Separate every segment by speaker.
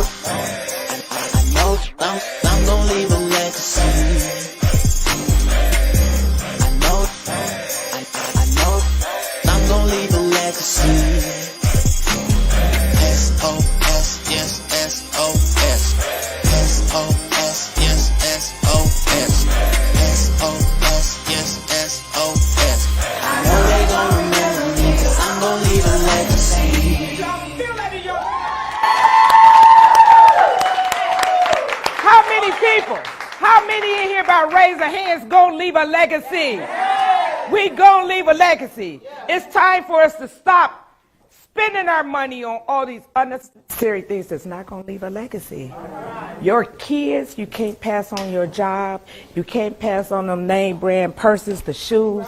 Speaker 1: I'm gonna leave a legacy. I know I'm gonna leave a legacy. S-O-S, yes, S-O-S. S-O-S, yes, S-O-S. S-O-S, yes, S-O-S. I know they gon' remember me, 'cause I'm gon' leave a legacy.
Speaker 2: How many in here by raise of hands gonna leave a legacy? We gonna leave a legacy. It's time for us to stop spending our money on all these unnecessary things that's not gonna leave a legacy. Your kids, you can't pass on your job. You can't pass on them name brand purses, the shoes.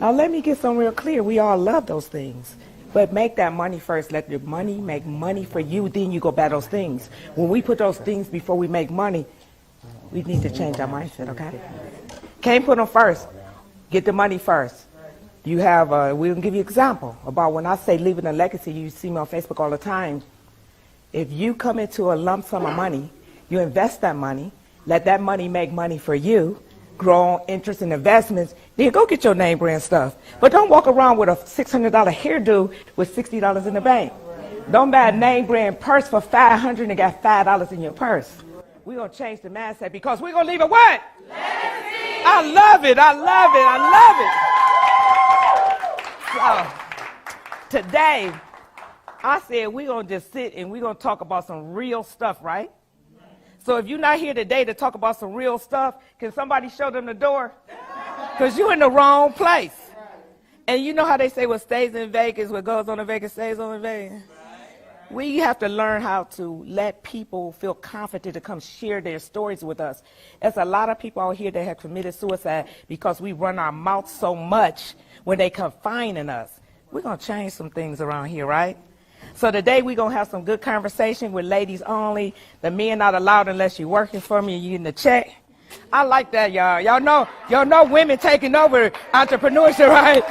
Speaker 2: Now let me get something real clear. We all love those things. But make that money first. Let your money make money for you. Then you go buy those things. When we put those things before we make money, we need to change our mindset, okay? Can't put them first. Get the money first. You have, we'll give you an example about when I say leaving a legacy. You see me on Facebook all the time. If you come into a lump sum of money, you invest that money, let that money make money for you, grow on interest and investments, then go get your name brand stuff. But don't walk around with a $600 hairdo with $60 in the bank. Don't buy a name brand purse for $500 and got $5 in your purse. We're going to change the mindset because we're going to leave a what? Legacy. I love it. I love it. I love it. So today, I said we're going to just sit and we're going to talk about some real stuff, right? So if you're not here today to talk about some real stuff, can somebody show them the door? Because you're in the wrong place. And you know how they say what stays in Vegas, what goes on in Vegas stays on in Vegas? We have to learn how to let people feel confident to come share their stories with us. There's a lot of people out here that have committed suicide because we run our mouth so much when they confining us. We're going to change some things around here, right? So today we're going to have some good conversation with ladies only. The men not allowed unless you're working for me and you're getting the check. I like that, y'all. Y'all know women taking over entrepreneurship, right?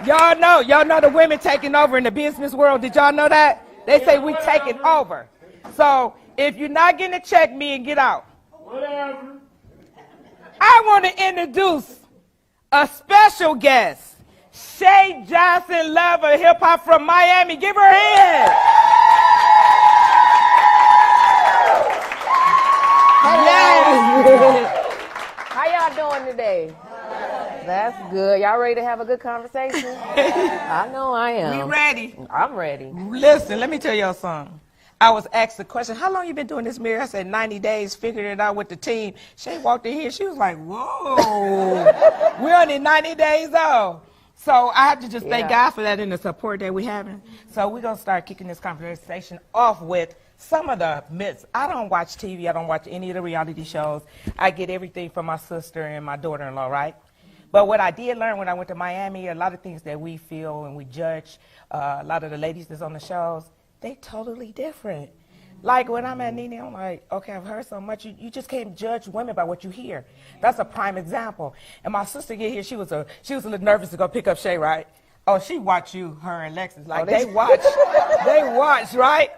Speaker 2: Y'all know the women taking over in the business world. Did y'all know that? They say we taking over. So if you're not getting a check, me and get out. Whatever. I want to introduce a special guest, Shay Johnson, lover hip hop from Miami. Give her a hand.
Speaker 3: Yes. How y'all doing today? That's good. Y'all ready to have a good conversation? I know I am.
Speaker 2: We ready.
Speaker 3: I'm ready.
Speaker 2: Listen, let me tell y'all something. I was asked the question, how long you been doing this, Mary? I said 90 days, figuring it out with the team. Shay walked in here. She was like, whoa, we're only 90 days old. So I have to just thank God for that and the support that we're having. So we're going to start kicking this conversation off with some of the myths. I don't watch TV. I don't watch any of the reality shows. I get everything from my sister and my daughter-in-law, right? But what I did learn when I went to Miami, a lot of things that we feel and we judge, a lot of the ladies that's on the shows, they totally different. Like when I'm at Nene, I'm like, okay, I've heard so much. You just can't judge women by what you hear. That's a prime example. And my sister get here, she was a little nervous to go pick up Shay, right? Oh, she watch you, her and Lexus. Like they watch, right?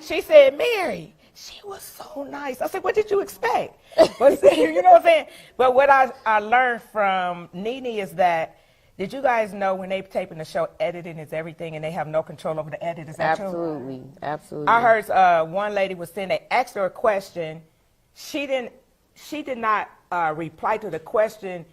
Speaker 2: She said, Mary, she was so nice. I said, what did you expect? But see, you know what I'm saying? But what I learned from Nene is that, did you guys know when they taping the show, editing is everything and they have no control over the edit? Is that
Speaker 3: Absolutely.
Speaker 2: true?
Speaker 3: Absolutely.
Speaker 2: I heard one lady was saying they asked her a question. She did not reply to the question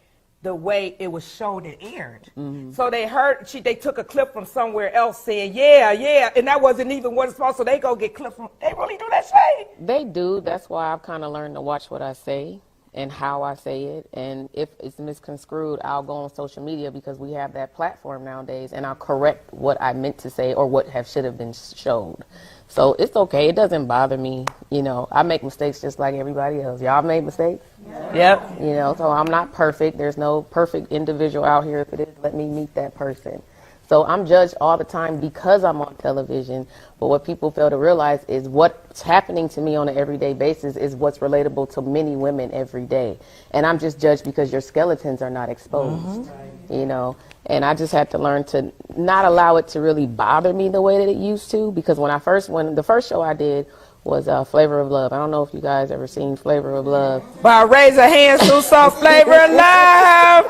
Speaker 2: the way it was shown and aired. Mm-hmm. So they took a clip from somewhere else saying, yeah, and that wasn't even what it's supposed to. So they go get clips from, they really do that shit?
Speaker 3: They do. That's why I've kind of learned to watch what I say and how I say it. And if it's misconstrued, I'll go on social media because we have that platform nowadays, and I'll correct what I meant to say or what should have been showed. So it's okay. It doesn't bother me. You know, I make mistakes just like everybody else. Y'all made mistakes?
Speaker 2: Yep.
Speaker 3: You know, so I'm not perfect. There's no perfect individual out here. If it is, let me meet that person. So I'm judged all the time because I'm on television. But what people fail to realize is what's happening to me on an everyday basis is what's relatable to many women every day. And I'm just judged because your skeletons are not exposed. Mm-hmm. you know. And I just had to learn to not allow it to really bother me the way that it used to, because when the first show I did was Flavor of Love. I don't know if you guys ever seen Flavor of Love.
Speaker 2: But raise a hand who saw Flavor of Love.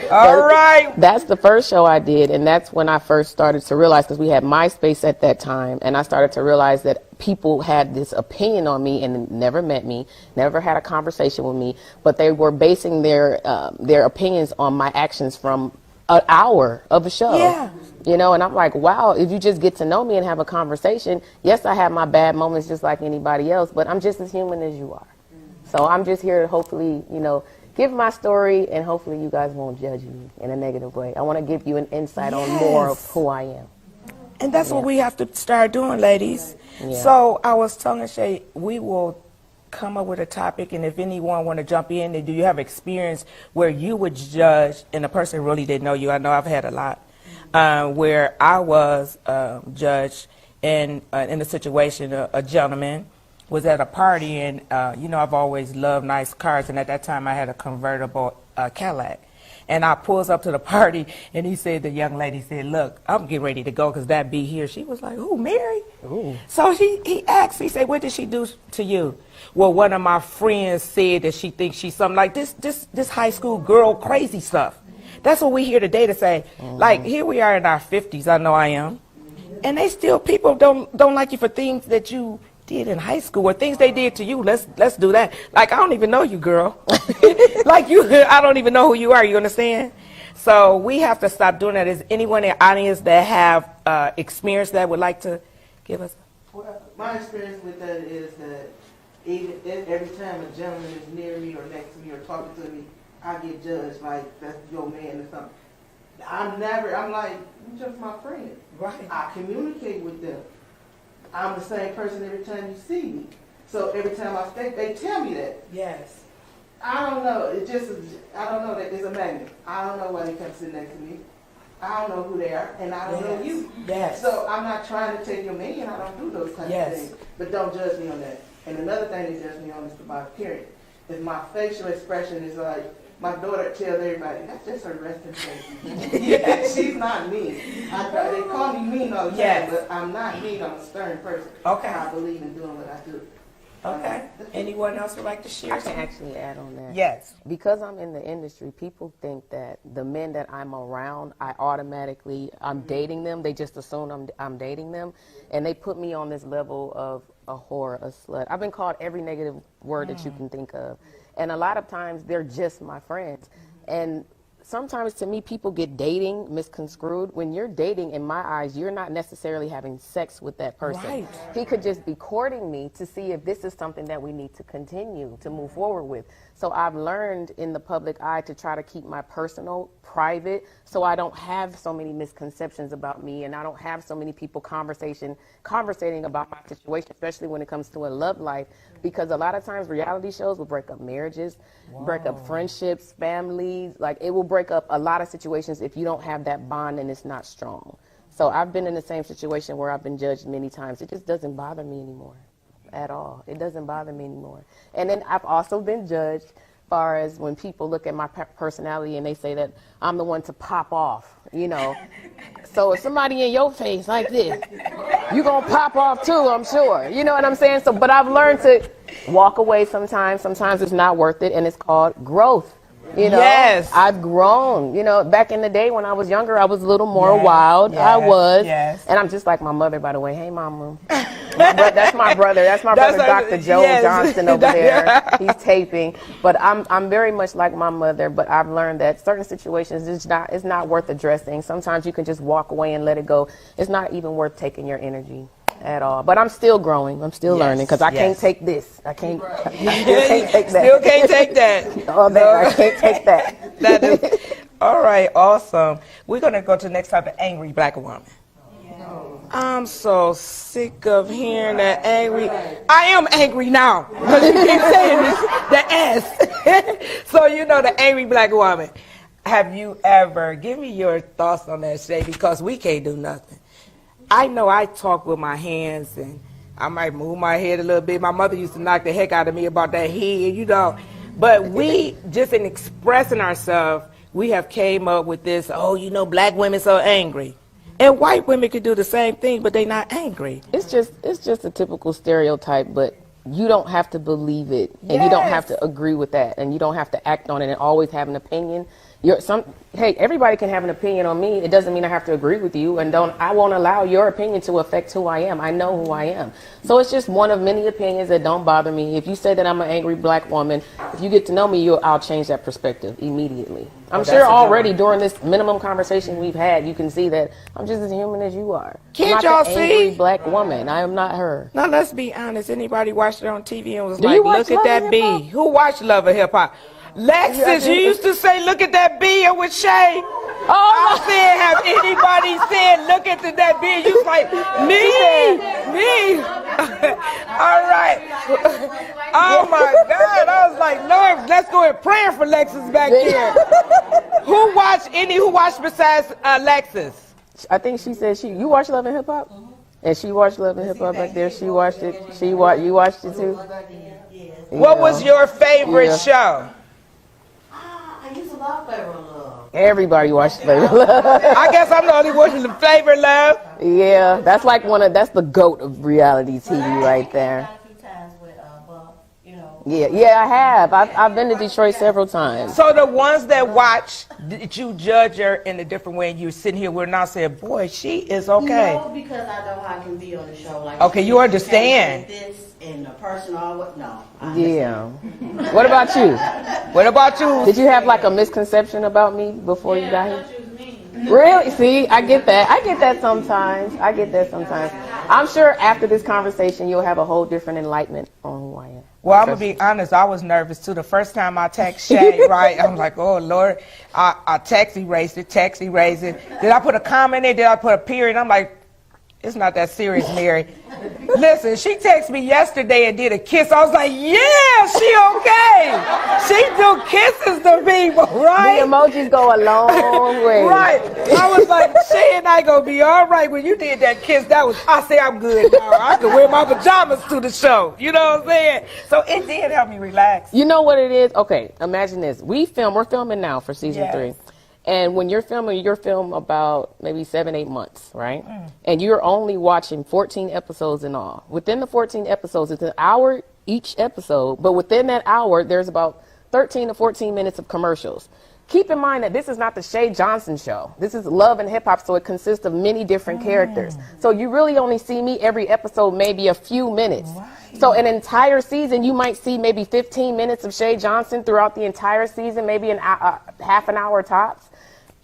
Speaker 2: All right.
Speaker 3: That's the first show I did, and that's when I first started to realize, because we had MySpace at that time, and I started to realize that people had this opinion on me and never met me, never had a conversation with me, but they were basing their opinions on my actions from an hour of a show.
Speaker 2: Yeah.
Speaker 3: You know, and I'm like, wow, if you just get to know me and have a conversation, yes, I have my bad moments just like anybody else, but I'm just as human as you are. So I'm just here to hopefully, you know, give my story, and hopefully you guys won't judge me in a negative way. I want to give you an insight on more of who I am.
Speaker 2: And that's what we have to start doing, ladies.
Speaker 3: Yeah.
Speaker 2: So I was telling Shay, we will come up with a topic, and if anyone want to jump in, do you have experience where you would judge and the person really didn't know you? I know I've had a lot where I was judged in a situation. A gentleman was at a party, and you know, I've always loved nice cars, and at that time I had a convertible Cadillac. And I pulls up to the party, and he said, the young lady said, look, I'm getting ready to go because that be here. She was like, who, Mary? Ooh. So he asked, he said, what did she do to you? Well, one of my friends said that she thinks she's something like this high school girl crazy stuff. That's what we hear today to say. Like, here we are in our 50s, I know I am, and they still, people don't like you for things that you did in high school or things they did to you. Let's do that. Like, I don't even know you, girl. Like, I don't even know who you are. You understand? So we have to stop doing that. Is anyone in the audience that have experience that would like to give us?
Speaker 4: Well, my experience with that is that even every time a gentleman is near me or next to me or talking to me, I get judged like that's your man or something. I'm like, you're just my friend.
Speaker 2: Right.
Speaker 4: I communicate with them. I'm the same person every time you see me. So every time I speak, they tell me that.
Speaker 2: Yes.
Speaker 4: I don't know. I don't know that it's a magnet. I don't know why they come sit next to me. I don't know who they are, and I don't know you.
Speaker 2: Yes.
Speaker 4: So I'm not trying to take your man. I don't do those kinds of things. But don't judge me on that. And another thing they judge me on is my appearance. If my facial expression is like, my daughter tells everybody, that's just her resting face. Yeah, she's not mean. They call me mean all the time, but I'm not mean. I'm a stern person.
Speaker 2: Okay.
Speaker 4: I believe in doing what I do.
Speaker 2: Okay. Anyone else would like to share?
Speaker 3: I can actually add on that.
Speaker 2: Yes.
Speaker 3: Because I'm in the industry, people think that the men that I'm around, I'm dating them. They just assume I'm dating them. And they put me on this level of a whore, a slut. I've been called every negative word that you can think of. And a lot of times they're just my friends. And sometimes to me, people get dating misconstrued. When you're dating, in my eyes, you're not necessarily having sex with that person.
Speaker 2: Right.
Speaker 3: He could just be courting me to see if this is something that we need to continue to move forward with. So I've learned in the public eye to try to keep my personal private, so I don't have so many misconceptions about me, and I don't have so many people conversating about my situation, especially when it comes to a love life, because a lot of times reality shows will break up marriages, break up friendships, families. Like, it will break up a lot of situations if you don't have that bond and it's not strong. So I've been in the same situation where I've been judged many times. It just doesn't bother me anymore at all. It doesn't bother me anymore. And then I've also been judged as far as when people look at my personality and they say that I'm the one to pop off, you know. So if somebody in your face like this, you're going to pop off too, I'm sure. You know what I'm saying? So, but I've learned to walk away sometimes. Sometimes it's not worth it, and it's called growth. You know,
Speaker 2: yes.
Speaker 3: I've grown. You know, back in the day when I was younger, I was a little more wild. Yes, I was. Yes. And I'm just like my mother, by the way. Hey, Mama. That's my brother. That's my brother, Dr. Joe Johnson over there. He's taping. But I'm very much like my mother. But I've learned that certain situations, it's not worth addressing. Sometimes you can just walk away and let it go. It's not even worth taking your energy at all. But I'm still growing. I'm still learning, because I can't take this. I still can't take that.
Speaker 2: Still can't take that.
Speaker 3: All that. I can't take that.
Speaker 2: That is, all right, awesome. We're going to go to the next topic, angry black woman. I'm so sick of hearing that angry. I am angry now, because you keep saying this, the S. So you know the angry black woman. Have you ever, give me your thoughts on that, Shay, because we can't do nothing. I know I talk with my hands, and I might move my head a little bit. My mother used to knock the heck out of me about that head, you know. But we, just in expressing ourselves, we have came up with this, oh, you know, black women so angry. And white women could do the same thing, but they're not angry.
Speaker 3: It's just a typical stereotype, but you don't have to believe it, and you don't have to agree with that, and you don't have to act on it and always have an opinion. Hey, everybody can have an opinion on me. It doesn't mean I have to agree with you, and I won't allow your opinion to affect who I am. I know who I am. So it's just one of many opinions that don't bother me. If you say that I'm an angry black woman, if you get to know me, I'll change that perspective immediately. I'm sure already during this minimum conversation we've had, you can see that I'm just as human as you are.
Speaker 2: Can't
Speaker 3: I'm
Speaker 2: y'all
Speaker 3: not the angry
Speaker 2: see?
Speaker 3: black woman. I am not her.
Speaker 2: Now, let's be honest. Anybody watched it on TV and was
Speaker 3: Do
Speaker 2: like,
Speaker 3: you watch
Speaker 2: look at
Speaker 3: Love
Speaker 2: that
Speaker 3: and
Speaker 2: B?
Speaker 3: Hip Hop?
Speaker 2: Who watched Love and Hip Hop? Lexus, you used to say, look at that B with Shay. I said, have anybody said, look at that B? You was like, me. All right. Oh, my God. I was like, Lord, let's go and pray for Lexus back there. Who watched besides Lexus?
Speaker 3: I think she said you watch Love and Hip Hop? And she watched Love and Hip Hop back there. She watched it. You watched it too?
Speaker 2: What was your favorite show?
Speaker 5: I used to love Flavor of Love.
Speaker 3: Everybody watched Flavor of Love.
Speaker 2: I guess I'm the only one who's Flavor of Love.
Speaker 3: Yeah, that's like that's the GOAT of reality TV right there.
Speaker 5: A few times with Bob, you know.
Speaker 3: Yeah, I have. I've been to Detroit several times.
Speaker 2: So the ones that watch, did you judge her in a different way? And you're sitting here, we're not saying, boy, she is okay.
Speaker 5: No, because I know how I can be on the show. Like,
Speaker 2: Okay, you understand.
Speaker 5: like this and the person all what? No.
Speaker 3: Yeah. What about you?
Speaker 2: What about you?
Speaker 3: Did you have like a misconception about me before you got here? Really? See, I get that. I get that sometimes. I'm sure after this conversation, you'll have a whole different enlightenment on who I am.
Speaker 2: Well, I'm going to be honest. I was nervous, too. The first time I text Shay, right, I'm like, oh, Lord. I text erased it. Did I put a comment in? Did I put a period? I'm like, it's not that serious, Mary. Listen, she texted me yesterday and did a kiss. I was like, yeah, she okay. She do kisses to people, right?
Speaker 3: The emojis go a long way.
Speaker 2: Right. I was like, Shay and I gonna be all right. When you did that kiss, I say I'm good now. I can wear my pajamas to the show. You know what I'm saying? So it did help me relax.
Speaker 3: You know what it is? Okay, imagine this. We're filming now for season 3. And when you're film about maybe 7-8 months, right? And you're only watching 14 episodes in all. Within the 14 episodes, it's an hour each episode, but within that hour, there's about 13 to 14 minutes of commercials. Keep in mind that this is not the Shay Johnson show. This is Love and Hip Hop, so it consists of many different characters. So you really only see me every episode, maybe a few minutes. So an entire season, you might see maybe 15 minutes of Shay Johnson throughout the entire season, maybe half an hour tops.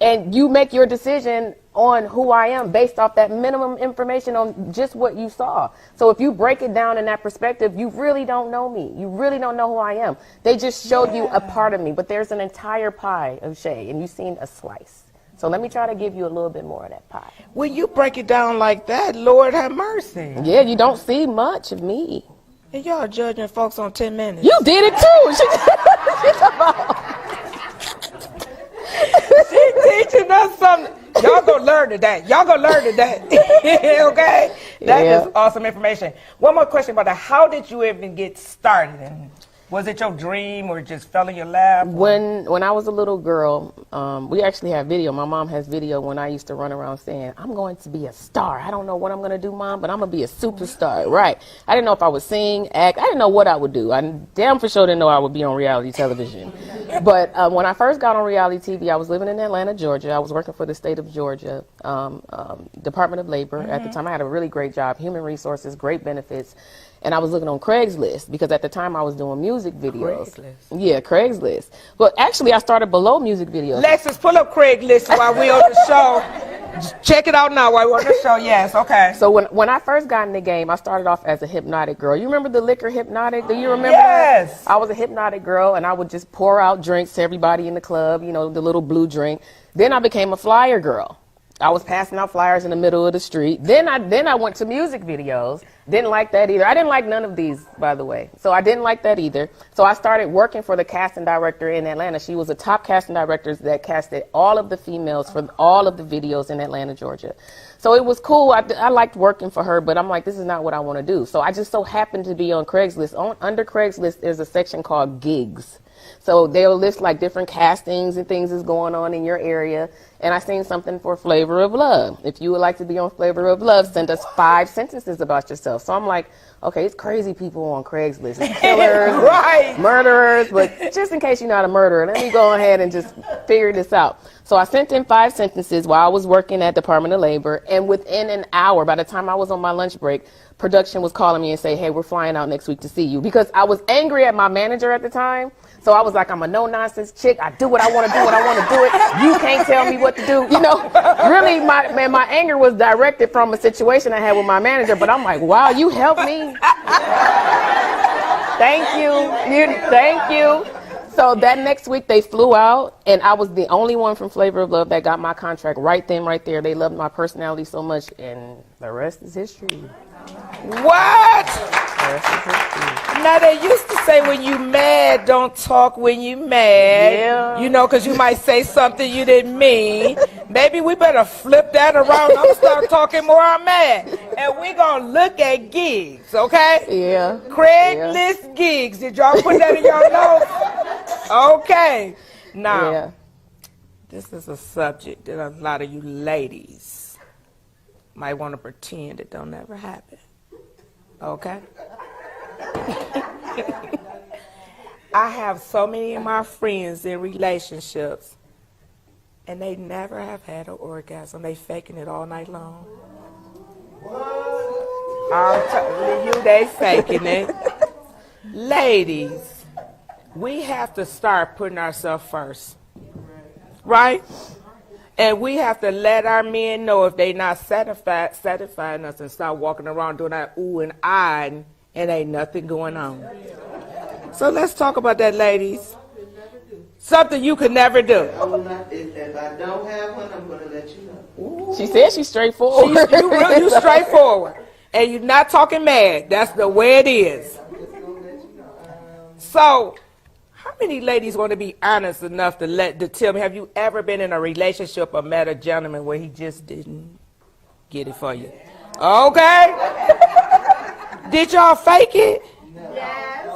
Speaker 3: And you make your decision on who I am based off that minimum information on just what you saw. So if you break it down in that perspective, you really don't know me. You really don't know who I am. They just showed you a part of me, but there's an entire pie of Shay, and you've seen a slice. So let me try to give you a little bit more of that pie.
Speaker 2: When you break it down like that, Lord have mercy.
Speaker 3: Yeah, you don't see much of me.
Speaker 2: And y'all judging folks on 10 minutes.
Speaker 3: You did it too.
Speaker 2: She teaching us something. Y'all gonna learn today. Okay? That is awesome information. One more question about that. How did you even get started? And was it your dream or just fell in your lap?
Speaker 3: When I was a little girl, we actually have video. My mom has video when I used to run around saying, I'm going to be a star. I don't know what I'm going to do, Mom, but I'm going to be a superstar. Right. I didn't know if I would sing, act. I didn't know what I would do. I damn for sure didn't know I would be on reality television. But when I first got on reality TV, I was living in Atlanta, Georgia. I was working for the state of Georgia, Department of Labor. At the time, I had a really great job, human resources, great benefits. And I was looking on Craigslist because at the time I was doing music videos.
Speaker 2: Craigslist.
Speaker 3: Yeah, Craigslist. But actually I started below music videos.
Speaker 2: Lexus, pull up Craigslist while we on the show. Check it out now while we're on the show. Yes, okay.
Speaker 3: So when I first got in the game, I started off as a hypnotic girl. You remember the liquor Hypnotic? Do you remember
Speaker 2: Yes.
Speaker 3: that? I was a hypnotic girl and I would just pour out drinks to everybody in the club, you know, the little blue drink. Then I became a flyer girl. I was passing out flyers in the middle of the street. Then I went to music videos. Didn't like that either. I didn't like none of these, by the way. So I didn't like that either. So I started working for the casting director in Atlanta. She was a top casting director that casted all of the females for all of the videos in Atlanta, Georgia. So it was cool. I liked working for her, but I'm like, this is not what I want to do. So I just so happened to be on Craigslist. Under Craigslist, there's a section called gigs. So they'll list like different castings and things that's going on in your area. And I seen something for Flavor of Love. If you would like to be on Flavor of Love, send us 5 sentences about yourself. So I'm like, okay, it's crazy people on Craigslist. It's killers,
Speaker 2: Right.
Speaker 3: murderers, but just in case you're not a murderer, let me go ahead and just figure this out. So I sent in 5 sentences while I was working at Department of Labor, and within an hour, by the time I was on my lunch break, production was calling me and say, hey, we're flying out next week to see you. Because I was angry at my manager at the time. So I was like, I'm a no-nonsense chick. I do what I want to do when I want to do it. You can't tell me what to do. You know, really, my anger was directed from a situation I had with my manager. But I'm like, wow, you helped me. Thank you. Thank you. So that next week they flew out, and I was the only one from Flavor of Love that got my contract right then, right there. They loved my personality so much, and the rest is history.
Speaker 2: What? Now, they used to say when you mad, don't talk when you mad.
Speaker 3: Yeah.
Speaker 2: You know, because you might say something you didn't mean. Maybe we better flip that around. I'm going to start talking more I'm mad. And we're going to look at gigs, okay?
Speaker 3: Yeah.
Speaker 2: Craigslist gigs. Did y'all put that in your notes? Okay. Now,
Speaker 3: Yeah.
Speaker 2: this is a subject that a lot of you ladies might want to pretend it don't ever happen. Okay? I have so many of my friends in relationships, and they never have had an orgasm. They faking it all night long. I'm telling you, they faking it. Ladies, we have to start putting ourselves first. Right? And we have to let our men know if they not satisfying us and start walking around doing that ooh and ah and ain't nothing going on. So let's talk about that, ladies. Something you could never do.
Speaker 4: I will not, if I don't have one, I'm going to let you know.
Speaker 3: She said she's straightforward.
Speaker 2: You straightforward. And you're not talking mad. That's the way it is. So, how many ladies want to be honest enough to tell me, have you ever been in a relationship or met a gentleman where he just didn't get it for you? Okay. Did y'all fake it?
Speaker 5: Yes.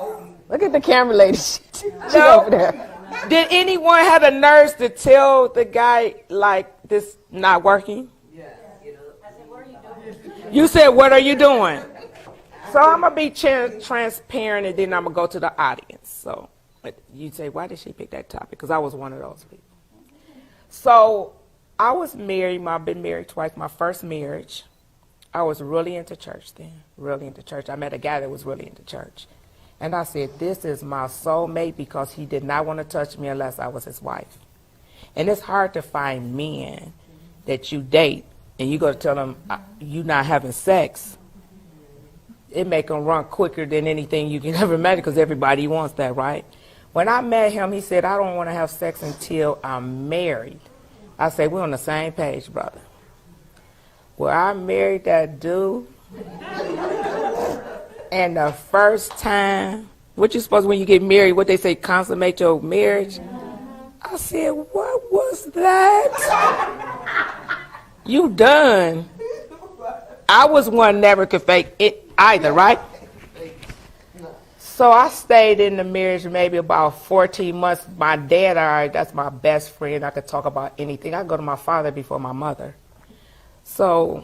Speaker 3: Look at the camera lady. She's
Speaker 2: No.
Speaker 3: over there.
Speaker 2: Did anyone have the nerves to tell the guy, like, this not working? You said, what are you doing? So I'm going to be transparent, and then I'm going to go to the audience. So you say, why did she pick that topic? Because I was one of those people. So I was married. I've been married twice. My first marriage, I was really into church then, really into church. I met a guy that was really into church. And I said, this is my soulmate, because he did not want to touch me unless I was his wife. And it's hard to find men that you date and you go to tell them you not having sex. It make them run quicker than anything you can ever imagine, because everybody wants that, right? When I met him, he said, I don't want to have sex until I'm married. I said, we're on the same page, brother. Well, I married that dude. And the first time, what you supposed when you get married, what they say, consummate your marriage? I said, what was that? You done. I was one never could fake it either, right? So I stayed in the marriage maybe about 14 months. My dad, all right, that's my best friend. I could talk about anything. I go to my father before my mother. So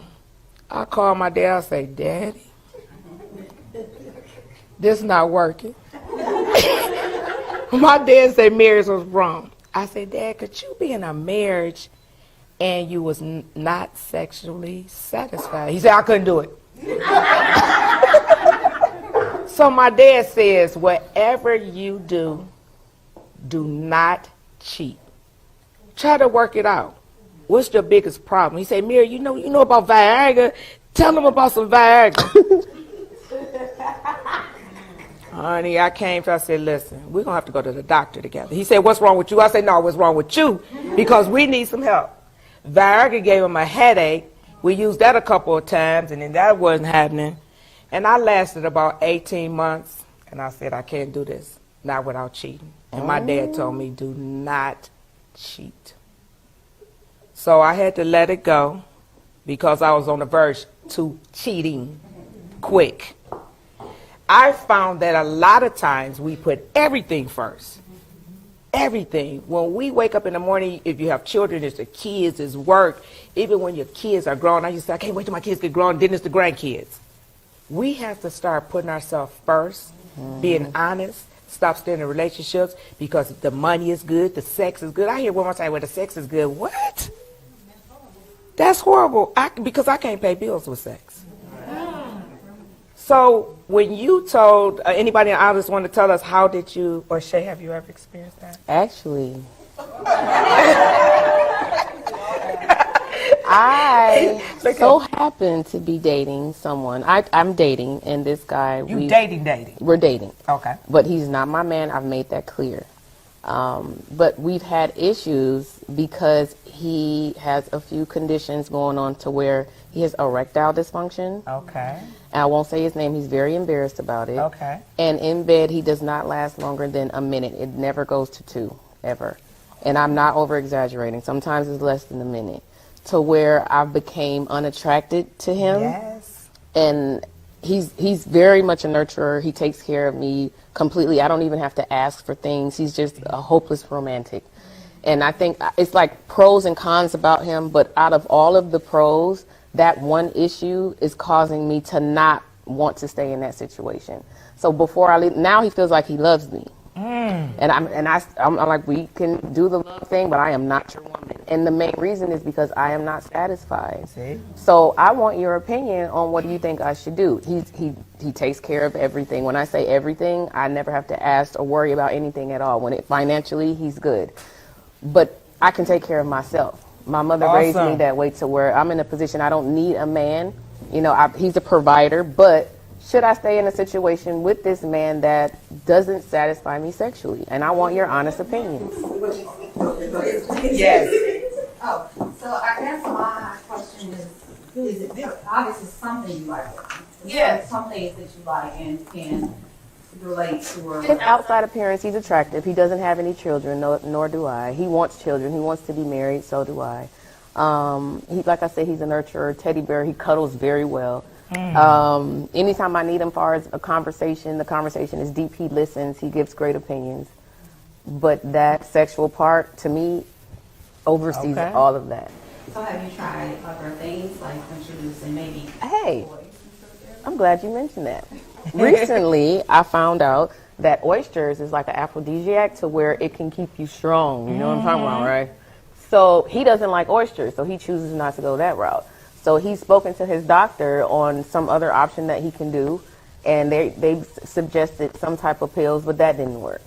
Speaker 2: I call my dad. I say, Daddy, this not working. My dad said marriage was wrong. I said, Dad, could you be in a marriage and you was not sexually satisfied? He said, I couldn't do it. So my dad says, whatever you do, do not cheat. Try to work it out. What's your biggest problem? He said, Mary, you know about Viagra? Tell them about some Viagra. Honey, I said, listen, we're going to have to go to the doctor together. He said, what's wrong with you? I said, no, what's wrong with you? Because we need some help. Viagra gave him a headache. We used that a couple of times, and then that wasn't happening. And I lasted about 18 months, and I said, I can't do this, not without cheating. And my dad told me, do not cheat. So I had to let it go because I was on the verge to cheating quick. I found that a lot of times we put everything first. everything. When we wake up in the morning, if you have children, it's the kids, it's work. Even when your kids are grown, I used to say, I can't wait till my kids get grown, then it's the grandkids. We have to start putting ourselves first, being honest, stop staying in relationships because the money is good, the sex is good. I hear women say, well, the sex is good. What? That's horrible because I can't pay bills with sex. So when you told anybody in the audience want to tell us, how did you, or Shay, have you ever experienced that?
Speaker 3: Actually, I so happen to be dating someone. I'm dating, and this guy.
Speaker 2: Dating?
Speaker 3: We're dating.
Speaker 2: Okay.
Speaker 3: But he's not my man. I've made that clear. But we've had issues because he has a few conditions going on to where he has erectile dysfunction.
Speaker 2: Okay.
Speaker 3: And I won't say his name. He's very embarrassed about it.
Speaker 2: Okay.
Speaker 3: And in bed, he does not last longer than a minute. It never goes to 2, ever. And I'm not over-exaggerating. Sometimes it's less than a minute. To where I became unattracted to him.
Speaker 2: Yes.
Speaker 3: And he's very much a nurturer. He takes care of me completely. I don't even have to ask for things. He's just a hopeless romantic. And I think it's like pros and cons about him, but out of all of the pros, that one issue is causing me to not want to stay in that situation. So before I leave, now he feels like he loves me. And I'm like, we can do the love thing, but I am not your woman. And the main reason is because I am not satisfied.
Speaker 2: See?
Speaker 3: So I want your opinion on what do you think I should do. He takes care of everything. When I say everything, I never have to ask or worry about anything at all. When financially, he's good. But I can take care of myself. My mother raised me that way to where I'm in a position I don't need a man. You know, he's a provider, but should I stay in a situation with this man that doesn't satisfy me sexually? And I want your honest opinions.
Speaker 2: Yes.
Speaker 5: Oh, so I guess my question is it obviously something you like?
Speaker 2: Yes.
Speaker 5: Some things that you like and can relate to or...
Speaker 3: His outside appearance, he's attractive. He doesn't have any children, nor do I. He wants children. He wants to be married, so do I. Like I said, he's a nurturer, teddy bear. He cuddles very well. Anytime I need him for a conversation, the conversation is deep. He listens. He gives great opinions. But that sexual part, to me, oversees all of that.
Speaker 5: So have you tried other things like introducing maybe...
Speaker 3: Hey, I'm glad you mentioned that. Recently, I found out that oysters is like an aphrodisiac to where it can keep you strong. You know what I'm talking about, right? So he doesn't like oysters, so he chooses not to go that route. So he's spoken to his doctor on some other option that he can do, and they suggested some type of pills, but that didn't work.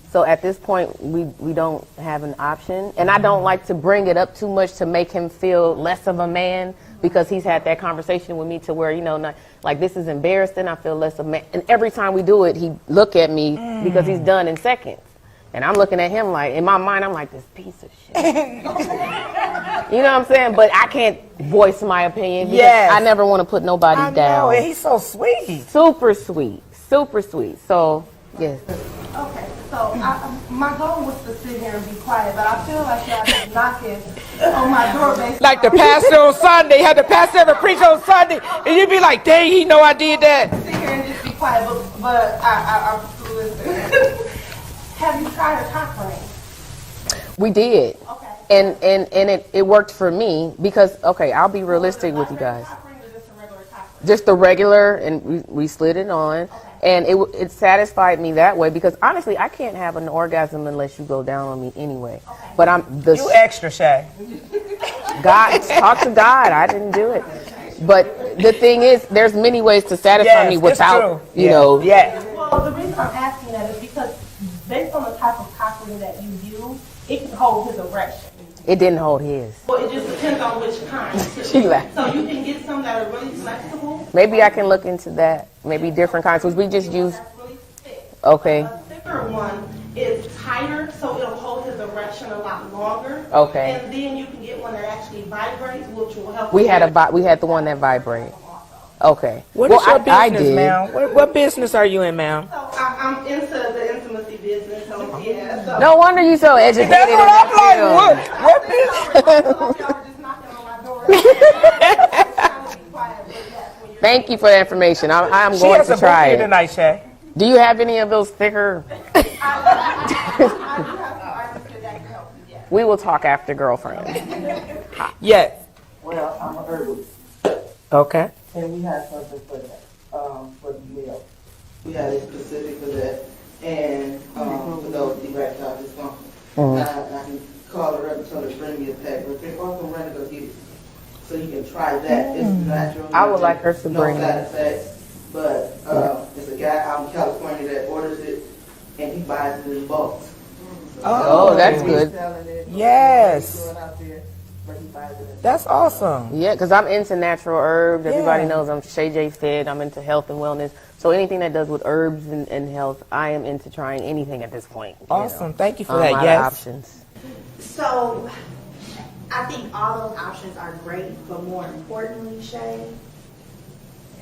Speaker 3: So at this point, we don't have an option. And I don't like to bring it up too much to make him feel less of a man, because he's had that conversation with me to where, you know, not, like, this is embarrassing, I feel less of a man. And every time we do it, he look at me because he's done in seconds. And I'm looking at him like, in my mind, I'm like, this piece of shit. You know what I'm saying? But I can't voice my opinion because I never want to put nobody down.
Speaker 2: Know, and he's so sweet.
Speaker 3: Super sweet. Super sweet. So, yes.
Speaker 4: Okay, so my goal was to sit here and be quiet, but I feel like y'all just knocking on my door basically.
Speaker 2: Like the pastor on Sunday, had the pastor ever preach on Sunday, and you'd be like, dang, he know I did that.
Speaker 4: Sit here and just be quiet, but I listen. Have you tried a cock ring?
Speaker 3: We did.
Speaker 4: Okay.
Speaker 3: And it worked for me because, okay, I'll be realistic with you guys.
Speaker 4: Cock ring or just a regular cock ring?
Speaker 3: Just the regular, and we slid it on.
Speaker 4: Okay.
Speaker 3: And it satisfied me that way because, honestly, I can't have an orgasm unless you go down on me anyway.
Speaker 4: Okay.
Speaker 3: But
Speaker 2: You extra, Shay.
Speaker 3: God, talk to God. I didn't do it. But the thing is, there's many ways to satisfy me without, you know.
Speaker 2: Yeah.
Speaker 4: Well, the reason I'm asking that is because based on the type of cock ring that you use, it can hold his erection.
Speaker 3: It didn't hold his.
Speaker 4: Well, it just depends on which kind.
Speaker 3: She laughed.
Speaker 4: So you can get some that are really flexible.
Speaker 3: Maybe I can look into that. Maybe different kinds. Because we just use.
Speaker 4: That's really thick.
Speaker 3: Okay.
Speaker 4: A thicker one is tighter, so it'll hold his erection a lot longer.
Speaker 3: Okay.
Speaker 4: And then you can get one that actually vibrates, which will help.
Speaker 3: We had the one that vibrated. Okay.
Speaker 2: What is your
Speaker 3: I
Speaker 2: business,
Speaker 3: did.
Speaker 2: ma'am? What business are you in, ma'am?
Speaker 4: So I'm into the intimacy business. So yeah. So
Speaker 3: No wonder you so educated.
Speaker 2: That's what I'm like.
Speaker 3: in
Speaker 2: What business?
Speaker 4: I feel like y'all were just knocking on my door. Trying to be quiet, but yes, when you're
Speaker 3: Thank you for the information. I'm
Speaker 2: She
Speaker 3: going
Speaker 2: has
Speaker 3: to
Speaker 2: a
Speaker 3: try
Speaker 2: book here
Speaker 3: it.
Speaker 2: tonight, Shay.
Speaker 3: Do you have any of those thicker?
Speaker 4: I do have
Speaker 3: We will talk after, girlfriend.
Speaker 2: Yes.
Speaker 4: Well, I'm a herbalist,
Speaker 2: Okay.
Speaker 4: and we have something for that, for the meal. We have it specific for that, and, for those erectile dysfunction. Now, I can call her up and tell her to bring me a pack, but they're also running to go get it. So you can try that. It's natural.
Speaker 3: I would like her to bring
Speaker 4: no side effects, but, there's a guy out in California that orders it, and he buys it in bulk.
Speaker 3: Oh, that's good.
Speaker 2: Yes. That's awesome.
Speaker 3: Yeah, because I'm into natural herbs. Everybody
Speaker 2: Yeah.
Speaker 3: knows I'm Shay J Fed. I'm into health and wellness. So anything that does with herbs and health, I am into trying anything at this point.
Speaker 2: Awesome. Thank you for
Speaker 3: I'm
Speaker 2: that.
Speaker 3: out of
Speaker 2: Yes.
Speaker 3: options.
Speaker 6: So, I think all those options are great, but more importantly, Shay,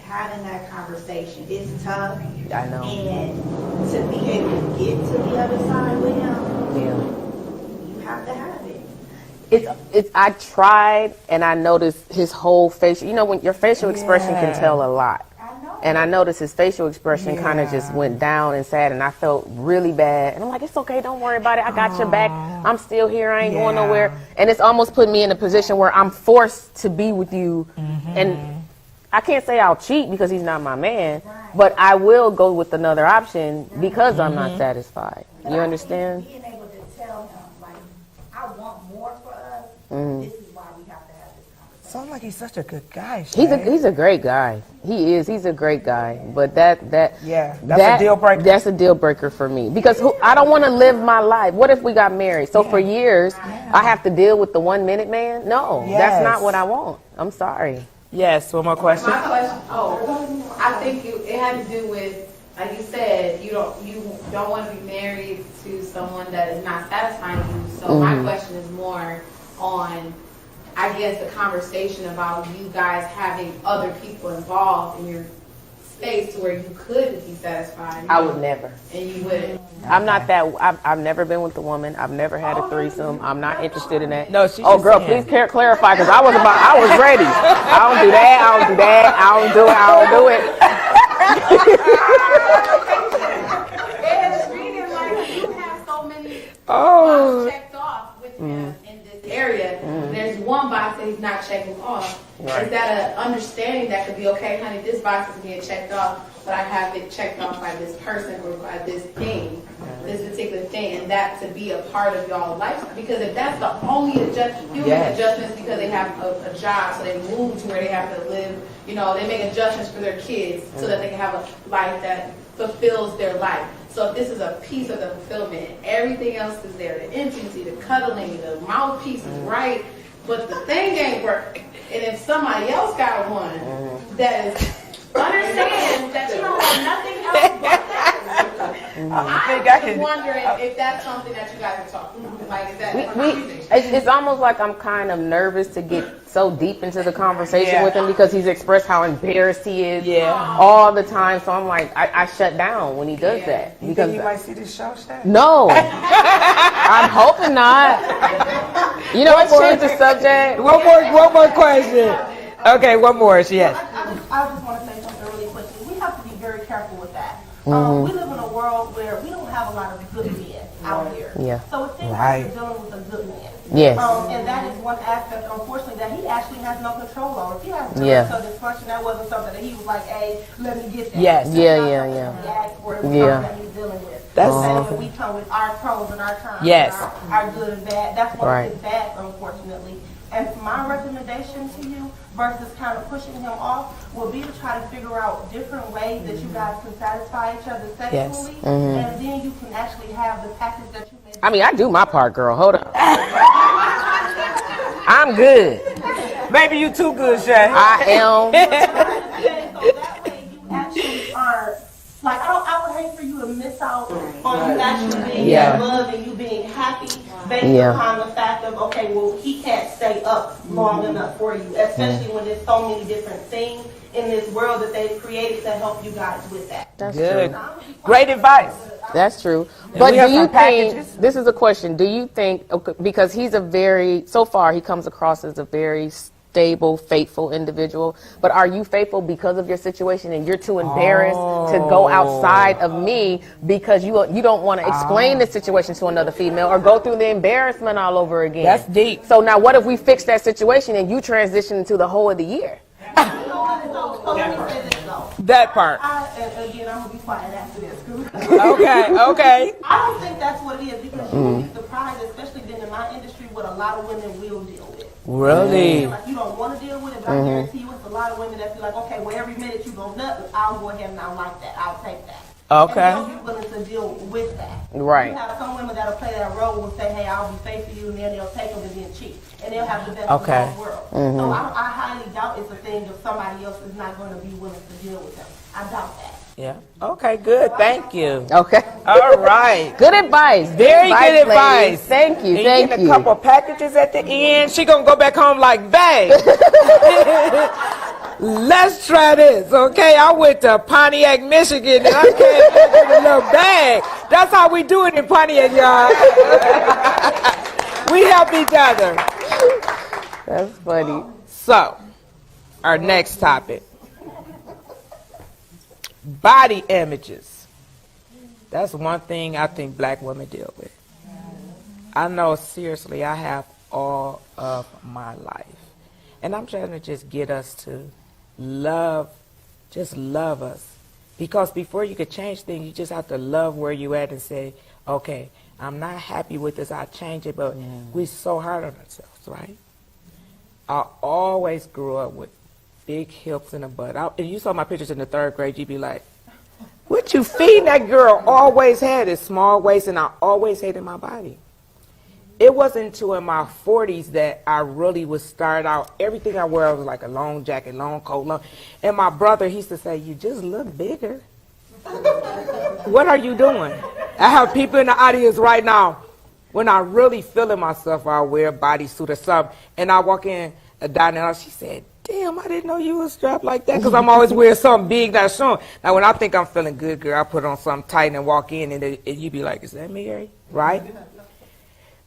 Speaker 6: having that conversation is tough.
Speaker 3: I know.
Speaker 6: And to be able to get to the other side with him,
Speaker 3: Yeah.
Speaker 6: you have to have it.
Speaker 3: It's. I tried, and I noticed his whole facial. You know, when your facial expression can
Speaker 2: Yeah.
Speaker 3: tell a lot.
Speaker 6: I know.
Speaker 3: And I noticed his facial expression kind of just went down and sad, and I felt really bad. And I'm like, it's okay, don't worry about it. I got your back. I'm still here. I ain't going
Speaker 2: Yeah.
Speaker 3: nowhere. And it's almost put me in a position where I'm forced to be with you. And I can't say I'll cheat because he's not my man, but I will go with another option because I'm not satisfied.
Speaker 6: But
Speaker 3: You
Speaker 6: I
Speaker 3: understand?
Speaker 6: think being able to tell him, like, I want more for us, this is why we have to have this conversation.
Speaker 2: Sounds like he's such a good guy.
Speaker 3: He's
Speaker 2: Shay.
Speaker 3: a great guy. He is. He's a great guy. But that's
Speaker 2: a deal breaker.
Speaker 3: That's a deal breaker for me because I don't want to live my life. What if we got married? So for years, I have to deal with the 1 minute man. No, that's not what I want. I'm sorry.
Speaker 2: Yes. One more question.
Speaker 7: My question, I think it had to do with, like you said, you don't want to be married to someone that is not satisfying you. So my question is more on, I guess, the conversation about you guys having other people involved in your space to where you could be satisfied.
Speaker 3: I would never.
Speaker 7: And you wouldn't.
Speaker 3: I'm not that. I've never been with a woman. I've never had a threesome. I'm not interested in that.
Speaker 2: No, she's
Speaker 3: Oh,
Speaker 2: just
Speaker 3: girl,
Speaker 2: saying.
Speaker 3: please clarify because I was ready. I don't do that. I don't do that. I don't do it. I don't do it.
Speaker 7: It's reading like you have so many
Speaker 2: Oh.
Speaker 7: boxes checked off with him in this area. There's one box that he's not checking off. Is that an understanding that could be, okay, honey, this box is being checked off, but I have it checked off by this person or by this thing, this particular thing, and that to be a part of y'all's lifestyle? Because if that's the only adjustment, people make adjustments because they have a job, so they move to where they have to live, they make adjustments for their kids so that they can have a life that fulfills their life. So if this is a piece of the fulfillment, everything else is there, the intimacy, the cuddling, the mouthpiece is right, but the thing ain't working. And if somebody else got one that is, understand that you don't have nothing else but that. I'm just wondering if that's something that you guys are talking about. Like, is that
Speaker 3: It's almost like I'm kind of nervous to get so deep into the conversation with him because he's expressed how embarrassed he is all the time. So I'm like, I shut down when he does that.
Speaker 2: You think he might see this show, Shay?
Speaker 3: No, I'm hoping not. Let's change the subject.
Speaker 2: One more question. Okay, one more. Yes.
Speaker 8: I just want to say something really quickly. We have to be very careful with that. We live in a world where we don't have a lot of good men out here.
Speaker 3: Yeah.
Speaker 8: So it seems like we're dealing with a good man.
Speaker 3: Yes.
Speaker 8: And that is one aspect, unfortunately, that he actually has no control over. If he has so dysfunction, that wasn't something that he was like, hey, let me get that.
Speaker 2: Yes.
Speaker 8: That's
Speaker 3: Yeah.
Speaker 8: He asked for it. It was something that he's dealing with.
Speaker 2: That's
Speaker 8: when we come with our pros and our cons,
Speaker 2: Yes.
Speaker 8: and our good and bad. That's one of his bad, unfortunately. And my recommendation to you, versus kind of pushing him off, will be to try to figure out different ways that you guys can satisfy each other sexually, and then you can actually have the package that you made.
Speaker 3: I mean, I do my part, girl. Hold on. I'm good.
Speaker 2: Maybe you too good, Shay.
Speaker 3: I am.
Speaker 8: So that way you actually are, like, I would hate for you to miss out on you actually being in love and you being happy based upon the fact of, okay, well, he can't stay up long enough for you, especially when there's so many different things in this world that they've created to help you guys with that.
Speaker 3: That's
Speaker 2: Good.
Speaker 3: true.
Speaker 2: Great advice.
Speaker 3: That's true. But
Speaker 2: we
Speaker 3: do
Speaker 2: have
Speaker 3: you
Speaker 2: some
Speaker 3: think,
Speaker 2: packages.
Speaker 3: this is a question, do you think, because he's so far he comes across as a very stable, faithful individual. But are you faithful because of your situation and you're too embarrassed to go outside of me because you don't want to explain the situation to another female or go through the embarrassment all over again?
Speaker 2: That's deep.
Speaker 3: So now what if we fix that situation and you transition into the whole of the year?
Speaker 8: So let me say this though.
Speaker 2: That part.
Speaker 8: Again, I'm gonna be quiet after this.
Speaker 2: Okay.
Speaker 8: I don't think that's what it is because you will be surprised, especially being in my industry, what a lot of women will deal with.
Speaker 2: Really?
Speaker 8: Like you don't want to deal with it, but I guarantee you, it's a lot of women that be like, okay, well every minute you go nuts, I'll go ahead and I like that. I'll take that.
Speaker 2: Okay.
Speaker 8: And they'll be willing to deal with that.
Speaker 3: Right.
Speaker 8: You have some women that'll play that role and say, hey, I'll be faithful to you, and then they'll take them and then cheat. And they'll have the best
Speaker 2: Okay.
Speaker 8: of both worlds. So I highly doubt it's a thing if somebody else is not going to be willing to deal with them. I doubt that.
Speaker 2: Yeah. Okay, good. Thank you.
Speaker 3: Okay.
Speaker 2: All right.
Speaker 3: Good advice.
Speaker 2: Very good
Speaker 3: ladies.
Speaker 2: advice.
Speaker 3: Thank you.
Speaker 2: And
Speaker 3: Thank
Speaker 2: get
Speaker 3: you.
Speaker 2: a couple packages at the end. She gonna go back home like, babe. Let's try this, okay? I went to Pontiac, Michigan, and I came back with a little bag. That's how we do it in Pontiac, y'all. We help each other.
Speaker 3: That's funny.
Speaker 2: So, our next topic. Body images. That's one thing I think black women deal with. I know, seriously, I have all of my life. And I'm trying to just get us to love us. Because before you could change things, you just have to love where you at and say, okay, I'm not happy with this, I'll change it, but we're so hard on ourselves, right? I always grew up with big hips and a butt. If you saw my pictures in the 3rd grade, you'd be like, what you feeding that girl? Always had a small waist, and I always hated my body. It wasn't until in my 40s that I really would start out. Everything I wear was like a long jacket, long coat, long. And my brother, he used to say, you just look bigger. What are you doing? I have people in the audience right now. When I really feeling myself, I'll wear a bodysuit or something. And I walk in a dining hall, she said, damn, I didn't know you was strapped like that, because I'm always wearing something big that's showing. Now, when I think I'm feeling good, girl, I put on something tight and walk in, and you be like, is that Mary? Right?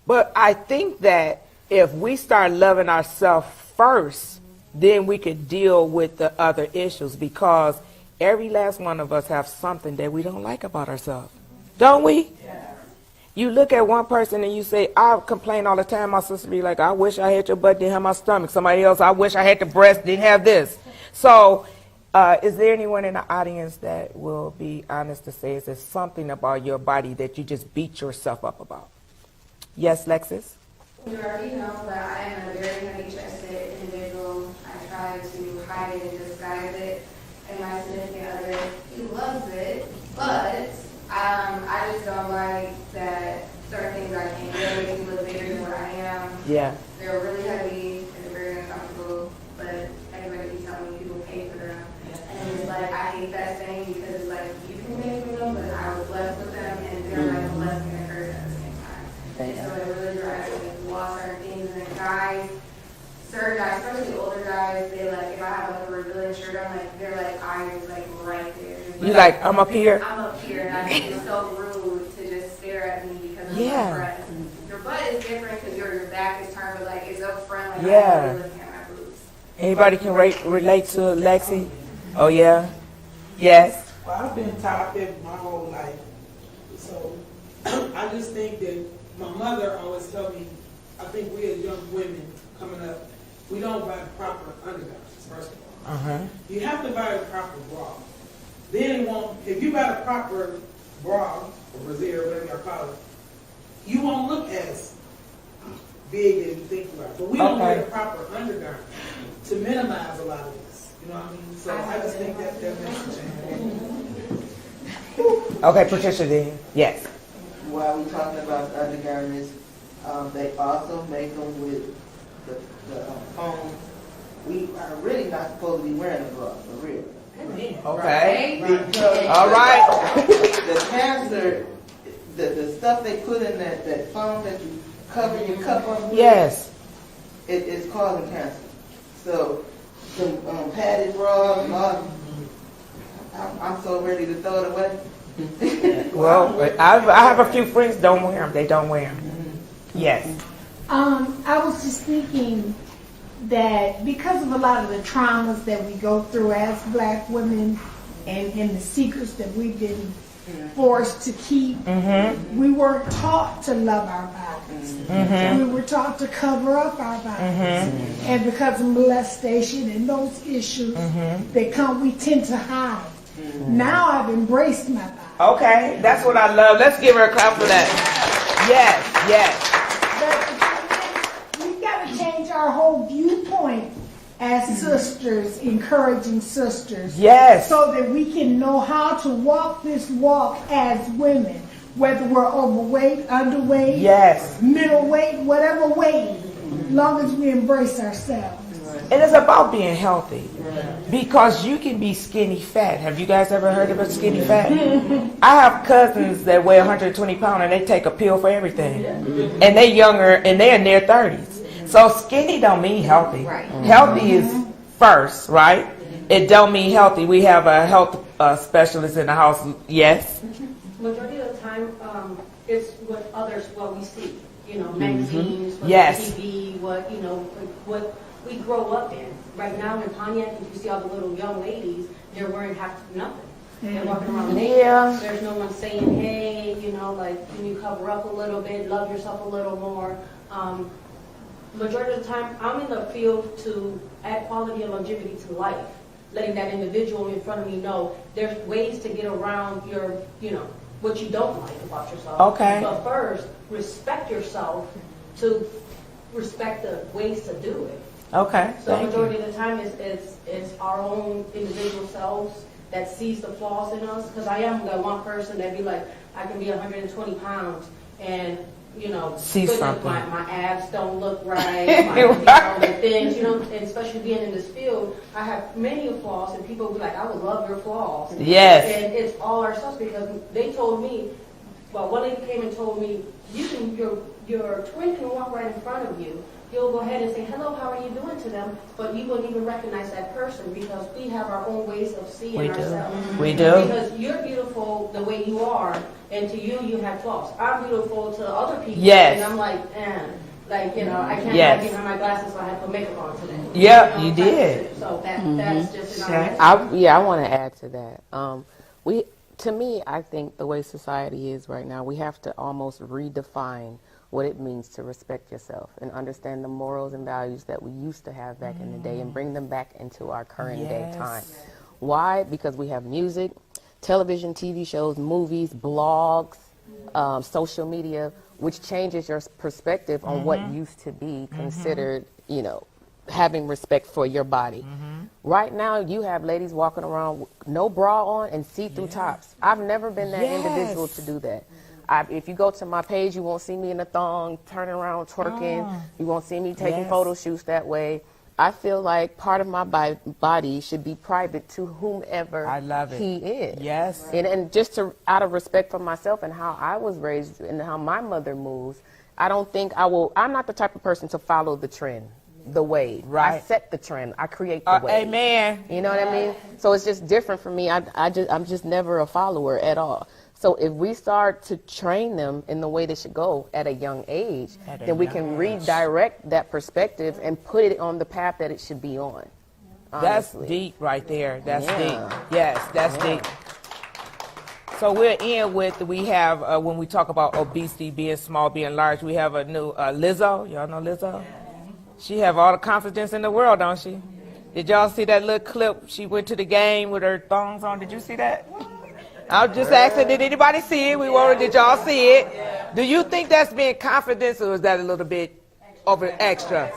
Speaker 2: But I think that if we start loving ourselves first, then we could deal with the other issues, because every last one of us have something that we don't like about ourselves. Don't we? Yeah. You look at one person and you say, I complain all the time. My sister be like, I wish I had your butt, didn't have my stomach. Somebody else, I wish I had the breast, didn't have this. So is there anyone in the audience that will be honest to say, is there something about your body that you just beat yourself up about? Yes, Lexis?
Speaker 9: You already know that I am a very heavy-chested individual. I try to hide it and disguise it. And my significant other, he loves it, but I just don't like that certain things I can't do. It makes me look bigger than what I am.
Speaker 2: Yeah.
Speaker 9: They're really heavy and they're very uncomfortable, but everybody keeps telling me people pay for them. And it's like, I hate that saying because it's like, you can pay for them, but I was blessed with them, and they're like a blessing and a curse at the same time. And so it really drives me to watch certain things. And certain guys, especially older guys, they like, if I have like a revealing shirt on, like, they're like, eyes like right there.
Speaker 2: You like, I'm up here?
Speaker 9: I'm up here, and I think it's so rude to just stare at me because of my breast. Your butt is different because your back is turned, but like it's up front, like I'm really looking at my boobs.
Speaker 2: Anybody can relate to Lexi? Oh, yeah? Yes?
Speaker 10: Well, I've been taught that my whole life. So I just think that my mother always told me, I think we as young women coming up, we don't buy the proper undergarments, first of all.
Speaker 2: Uh-huh.
Speaker 10: You have to buy the proper bra. Then it won't, if you buy the proper bra, or brassiere, whatever you call it, you won't look as big as you think you are. But we don't wear the proper undergarment to minimize a lot of this. You know what I mean? So I just think that makes a change.
Speaker 2: Okay, Patricia then. Yes.
Speaker 4: While we're talking about the undergarments, they also make them with the foam. We are really not supposed to be wearing a bra, for real.
Speaker 2: Okay.
Speaker 4: Because
Speaker 2: all right.
Speaker 4: The cancer, the stuff they put in that foam that you cover your cup on with,
Speaker 2: yes,
Speaker 4: it is causing cancer. So some padded bras and all, I'm so ready to throw it away.
Speaker 2: Well, I have a few friends don't wear them. They don't wear them. Yes.
Speaker 5: I was just thinking, that because of a lot of the traumas that we go through as black women and the secrets that we've been forced to keep, we weren't taught to love our bodies. We were taught to cover up our bodies. And because of molestation and those issues that come, we tend to hide. Now I've embraced my body.
Speaker 2: Okay, that's what I love. Let's give her a clap for that. Yes.
Speaker 5: But we've got to change our whole viewpoint as sisters, encouraging sisters.
Speaker 2: Yes.
Speaker 5: So that we can know how to walk this walk as women, whether we're overweight, underweight, middleweight, whatever weight, as long as we embrace ourselves.
Speaker 2: And it's about being healthy. Because you can be skinny fat. Have you guys ever heard of a skinny fat? I have cousins that weigh 120 pounds and they take a pill for everything. And they're younger and they're in their 30s. So skinny don't mean healthy. Healthy is first, right? It don't mean healthy. We have a health specialist in the house. Yes?
Speaker 11: Majority of the time, it's what we see. Magazines, TV, what we grow up in. Right now in Pontiac, you see all the little young ladies, they're wearing nothing. They're walking around naked. There's no one saying, hey, can you cover up a little bit, love yourself a little more. Majority of the time, I'm in the field to add quality and longevity to life, letting that individual in front of me know there's ways to get around your, what you don't like about yourself.
Speaker 2: Okay.
Speaker 11: But first, respect yourself to respect the ways to do it.
Speaker 2: Okay.
Speaker 11: So majority of the time it's our own individual selves that sees the flaws in us. Because I am that one person that be like, I can be 120 pounds and
Speaker 2: see something.
Speaker 11: My abs don't look right, my things, and especially being in this field, I have many flaws, and people will be like, I would love your flaws.
Speaker 2: Yes.
Speaker 11: And it's all ourselves because they told me, one lady came and told me, your twin can walk right in front of you. You'll go ahead and say, hello, how are you doing to them? But you wouldn't even recognize that person because we have our own ways of seeing ourselves.
Speaker 2: We do.
Speaker 11: Because you're beautiful the way you are, and to you have flaws. I'm beautiful to other people.
Speaker 2: Yes.
Speaker 11: And I'm like, I can't hide behind my glasses, so I have to put makeup on today.
Speaker 2: Yep, you did.
Speaker 11: So that's just
Speaker 3: I want to add to that. To me, I think the way society is right now, we have to almost redefine what it means to respect yourself and understand the morals and values that we used to have back in the day and bring them back into our current day time. Why? Because we have music, television, TV shows, movies, blogs, social media, which changes your perspective on what used to be considered, having respect for your body. Right now, you have ladies walking around with no bra on and see-through tops. I've never been that individual to do that. If you go to my page, you won't see me in a thong, turning around, twerking. You won't see me taking photo shoots that way. I feel like part of my body should be private to whomever he is.
Speaker 2: Yes.
Speaker 3: And just out of respect for myself and how I was raised and how my mother moves, I don't think I'm not the type of person to follow the trend, the wave.
Speaker 2: Right.
Speaker 3: I set the trend. I create the wave.
Speaker 2: Amen.
Speaker 3: You know what I mean? So it's just different for me. I'm just never a follower at all. So if we start to train them in the way they should go at a young age, then we can redirect that perspective and put it on the path that it should be on. Honestly.
Speaker 2: That's deep right there. That's deep. Yes, that's deep. So we're in with, we have, when we talk about obesity, being small, being large, we have a new Lizzo. Y'all know Lizzo? She have all the confidence in the world, don't she? Did y'all see that little clip? She went to the game with her thongs on. Did you see that? I was just asking, did anybody see it? Did y'all see it? Do you think that's being confidence or is that a little bit over extra?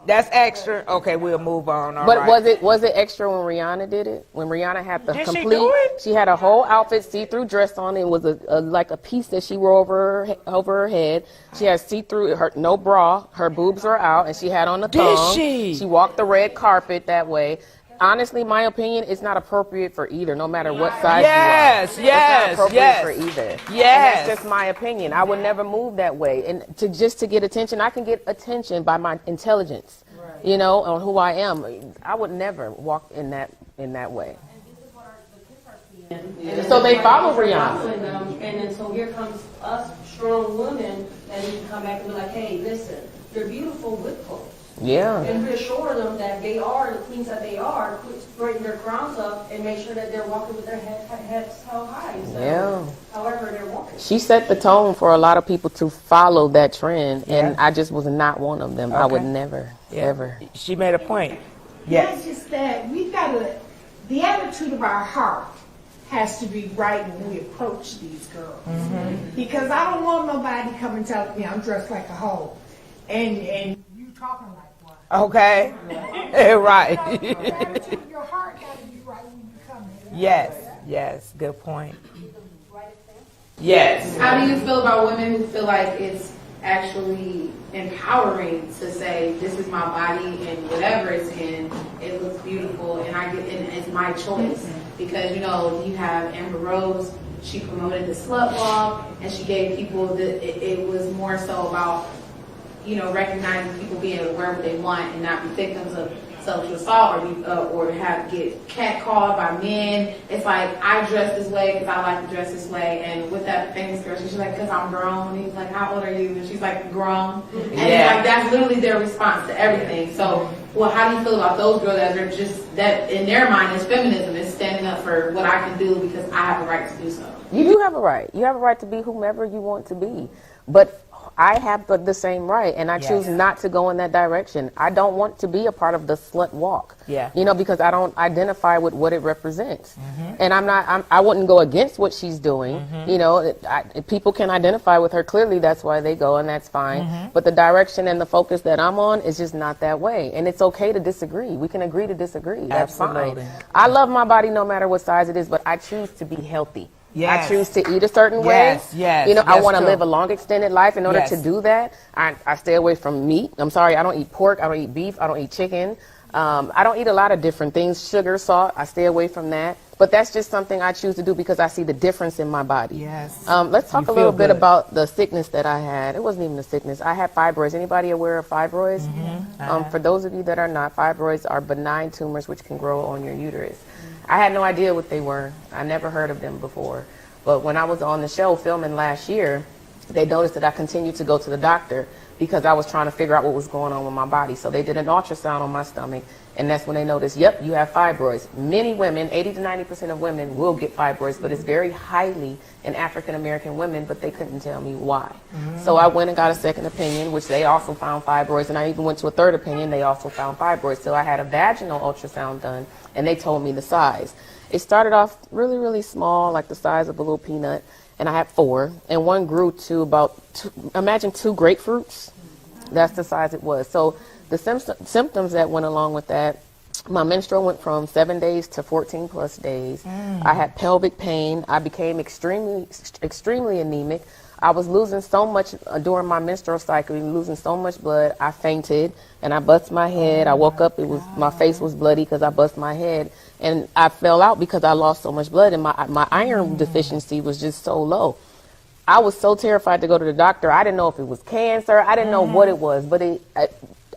Speaker 2: That's extra. Okay, we'll move on. All
Speaker 3: but
Speaker 2: right.
Speaker 3: was it extra when Rihanna did it? When Rihanna had the
Speaker 2: Did
Speaker 3: complete,
Speaker 2: she do it?
Speaker 3: She had a whole outfit, see-through dress on. It was like a piece that she wore over her head. She had see-through, no bra, her boobs were out, and she had on the thong.
Speaker 2: Did she?
Speaker 3: She walked the red carpet that way. Honestly, my opinion, it's not appropriate for either, no matter what size you are. It's not appropriate for either.
Speaker 2: Yes.
Speaker 3: And that's just my opinion. I would never move that way. And to get attention, I can get attention by my intelligence, on who I am. I would never walk in that way. So they follow Rihanna.
Speaker 11: And then so here comes us strong women, and we can come back and be like, hey, listen, you're beautiful with clothes.
Speaker 3: Yeah.
Speaker 11: And reassure them that they are the queens that they are, straighten their crowns up and make sure that they're walking with their heads held high. So,
Speaker 3: Yeah.
Speaker 11: however they're walking.
Speaker 3: She set the tone for a lot of people to follow that trend, and I just was not one of them. I would never, ever.
Speaker 2: She made a point.
Speaker 5: Yes. Not just that, we've got to, the attitude of our heart has to be right when we approach these girls. Because I don't want nobody coming telling me I'm dressed like a hoe. And you talking like one.
Speaker 2: Okay. Right.
Speaker 5: Your heart got to be right when you come in.
Speaker 2: Yes, good point. Yes.
Speaker 7: How do you feel about women who feel like it's actually empowering to say, this is my body and whatever it's in, it looks beautiful and it's my choice? Because, you know, you have Amber Rose, she promoted the slut walk and she gave people it was more so about, you know, recognizing people being able to wear what they want and not be victims of sexual assault or get catcalled by men. It's like, I dress this way because I like to dress this way. And with that famous girl, she's like, because I'm grown. And he's like, how old are you? And she's like, grown. And it's like, that's literally their response to everything. So, well, how do you feel about those girls that are just, that in their mind is feminism, is standing up for what I can do because I have a right to do so?
Speaker 3: You do have a right. You have a right to be whomever you want to be. But I have the same right, and I choose not to go in that direction. I don't want to be a part of the slut walk. You know, because I don't identify with what it represents. And I wouldn't go against what she's doing. You know, people can identify with her. Clearly, that's why they go, and that's fine. But the direction and the focus that I'm on is just not that way. And it's okay to disagree. We can agree to disagree. That's fine. I love my body no matter what size it is, but I choose to be healthy. I choose to eat a certain way. You know, I want to live a long, extended life. In order to do that, I stay away from meat. I'm sorry, I don't eat pork. I don't eat beef. I don't eat chicken. I don't eat a lot of different things. Sugar, salt, I stay away from that. But that's just something I choose to do because I see the difference in my body. Let's talk a little bit about the sickness that I had. It wasn't even a sickness. I had fibroids. Anybody aware of fibroids? For those of you that are not, fibroids are benign tumors which can grow on your uterus. I had no idea what they were. I never heard of them before. But when I was on the show filming last year, they noticed that I continued to go to the doctor because I was trying to figure out what was going on with my body. So they did an ultrasound on my stomach, and that's when they noticed, yep, you have fibroids. Many women, 80 to 90% of women will get fibroids, but it's very highly in African-American women, but they couldn't tell me why. So I went and got a second opinion, which they also found fibroids, and I even went to a third opinion, they also found fibroids. So I had a vaginal ultrasound done, and they told me the size. It started off really, really small, like the size of a little peanut, and I had 4, and one grew to about, imagine 2 grapefruits. That's the size it was. So the symptoms that went along with that, my menstrual went from 7 days to 14 plus days. I had pelvic pain. I became extremely anemic. I was losing so much during my menstrual cycle, losing so much blood. I fainted and I bust my head. I woke up, my face was bloody because I bust my head. And I fell out because I lost so much blood, and my iron deficiency was just so low. I was so terrified to go to the doctor. I didn't know if it was cancer. I didn't know what it was, but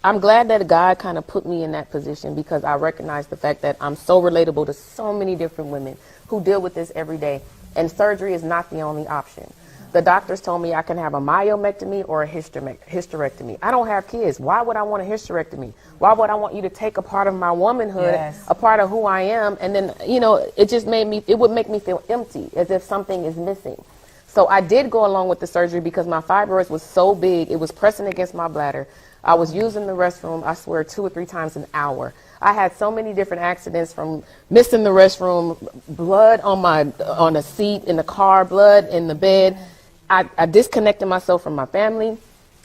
Speaker 3: I'm glad that God kind of put me in that position because I recognize the fact that I'm so relatable to so many different women who deal with this every day, and surgery is not the only option. The doctors told me I can have a myomectomy or a hysterectomy. I don't have kids. Why would I want a hysterectomy? Why would I want you to take a part of my womanhood, a part of who I am, and then, you know, it would make me feel empty, as if something is missing. So I did go along with the surgery because my fibroids was so big, it was pressing against my bladder. I was using the restroom, I swear, 2 or 3 times an hour. I had so many different accidents, from missing the restroom, blood on the seat in the car, blood in the bed. I disconnected myself from my family.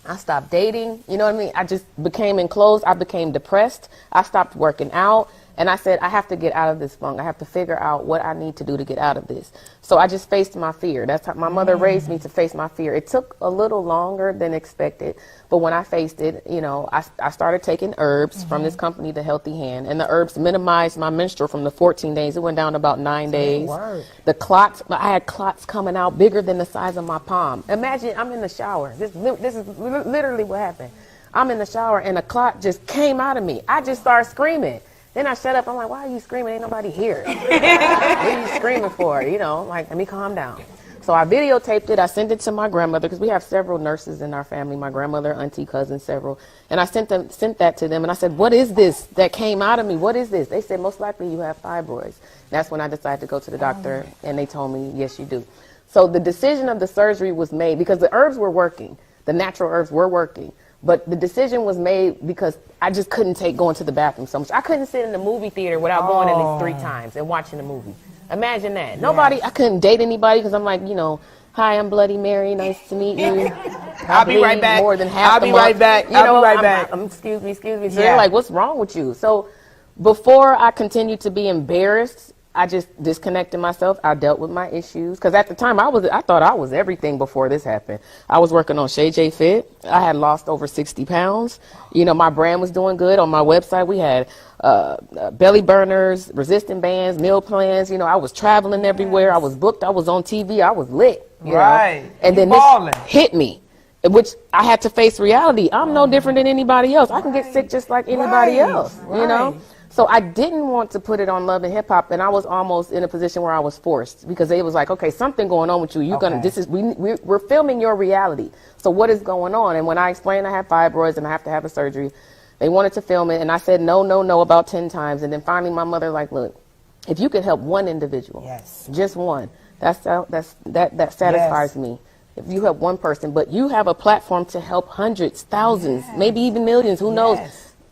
Speaker 3: I stopped dating. You know what I mean? I just became enclosed. I became depressed. I stopped working out. And I said, I have to get out of this funk. I have to figure out what I need to do to get out of this. So I just faced my fear. That's how my mother raised me, to face my fear. It took a little longer than expected. But when I faced it, you know, I started taking herbs from this company, The Healthy Hand. And the herbs minimized my menstrual from the 14 days. It went down to about 9 days. The clots, I had clots coming out bigger than the size of my palm. Imagine I'm in the shower. This is literally what happened. I'm in the shower and a clot just came out of me. I just started screaming. Then I shut up. I'm like, why are you screaming? Ain't nobody here. What are you screaming for? You know, like, let me calm down. So I videotaped it. I sent it to my grandmother because we have several nurses in our family, my grandmother, auntie, cousin, several. And I sent that to them. And I said, what is this that came out of me? What is this? They said, most likely you have fibroids. That's when I decided to go to the doctor. And they told me, yes, you do. So the decision of the surgery was made because the herbs were working. The natural herbs were working. But the decision was made because I just couldn't take going to the bathroom so much. I couldn't sit in the movie theater without going at least 3 times and watching a movie. Imagine that. Nobody, I couldn't date anybody because I'm like, you know, hi, I'm Bloody Mary. Nice to meet you.
Speaker 2: I'll be right back.
Speaker 3: More than half
Speaker 2: I'll be right back.
Speaker 3: I'll
Speaker 2: be right back.
Speaker 3: Excuse me. So they're like, what's wrong with you? So before I continued to be embarrassed, I just disconnected myself. I dealt with my issues. Because at the time, I thought I was everything before this happened. I was working on Shay J Fit. I had lost over 60 pounds. You know, my brand was doing good. On my website, we had belly burners, resistant bands, meal plans. You know, I was traveling everywhere. I was booked. I was on TV. I was lit. You know? And then this hit me, which I had to face reality. I'm no different than anybody else. I can get sick just like anybody else, you know? So I didn't want to put it on Love and Hip Hop, and I was almost in a position where I was forced because they was like, okay, something going on with you. You're gonna, we're filming your reality. So what is going on? And when I explained I have fibroids and I have to have a surgery, they wanted to film it, and I said no about 10 times. And then finally my mother like, look, if you could help one individual, just one, that satisfies me. If you help one person, but you have a platform to help hundreds, thousands, maybe even millions, who knows?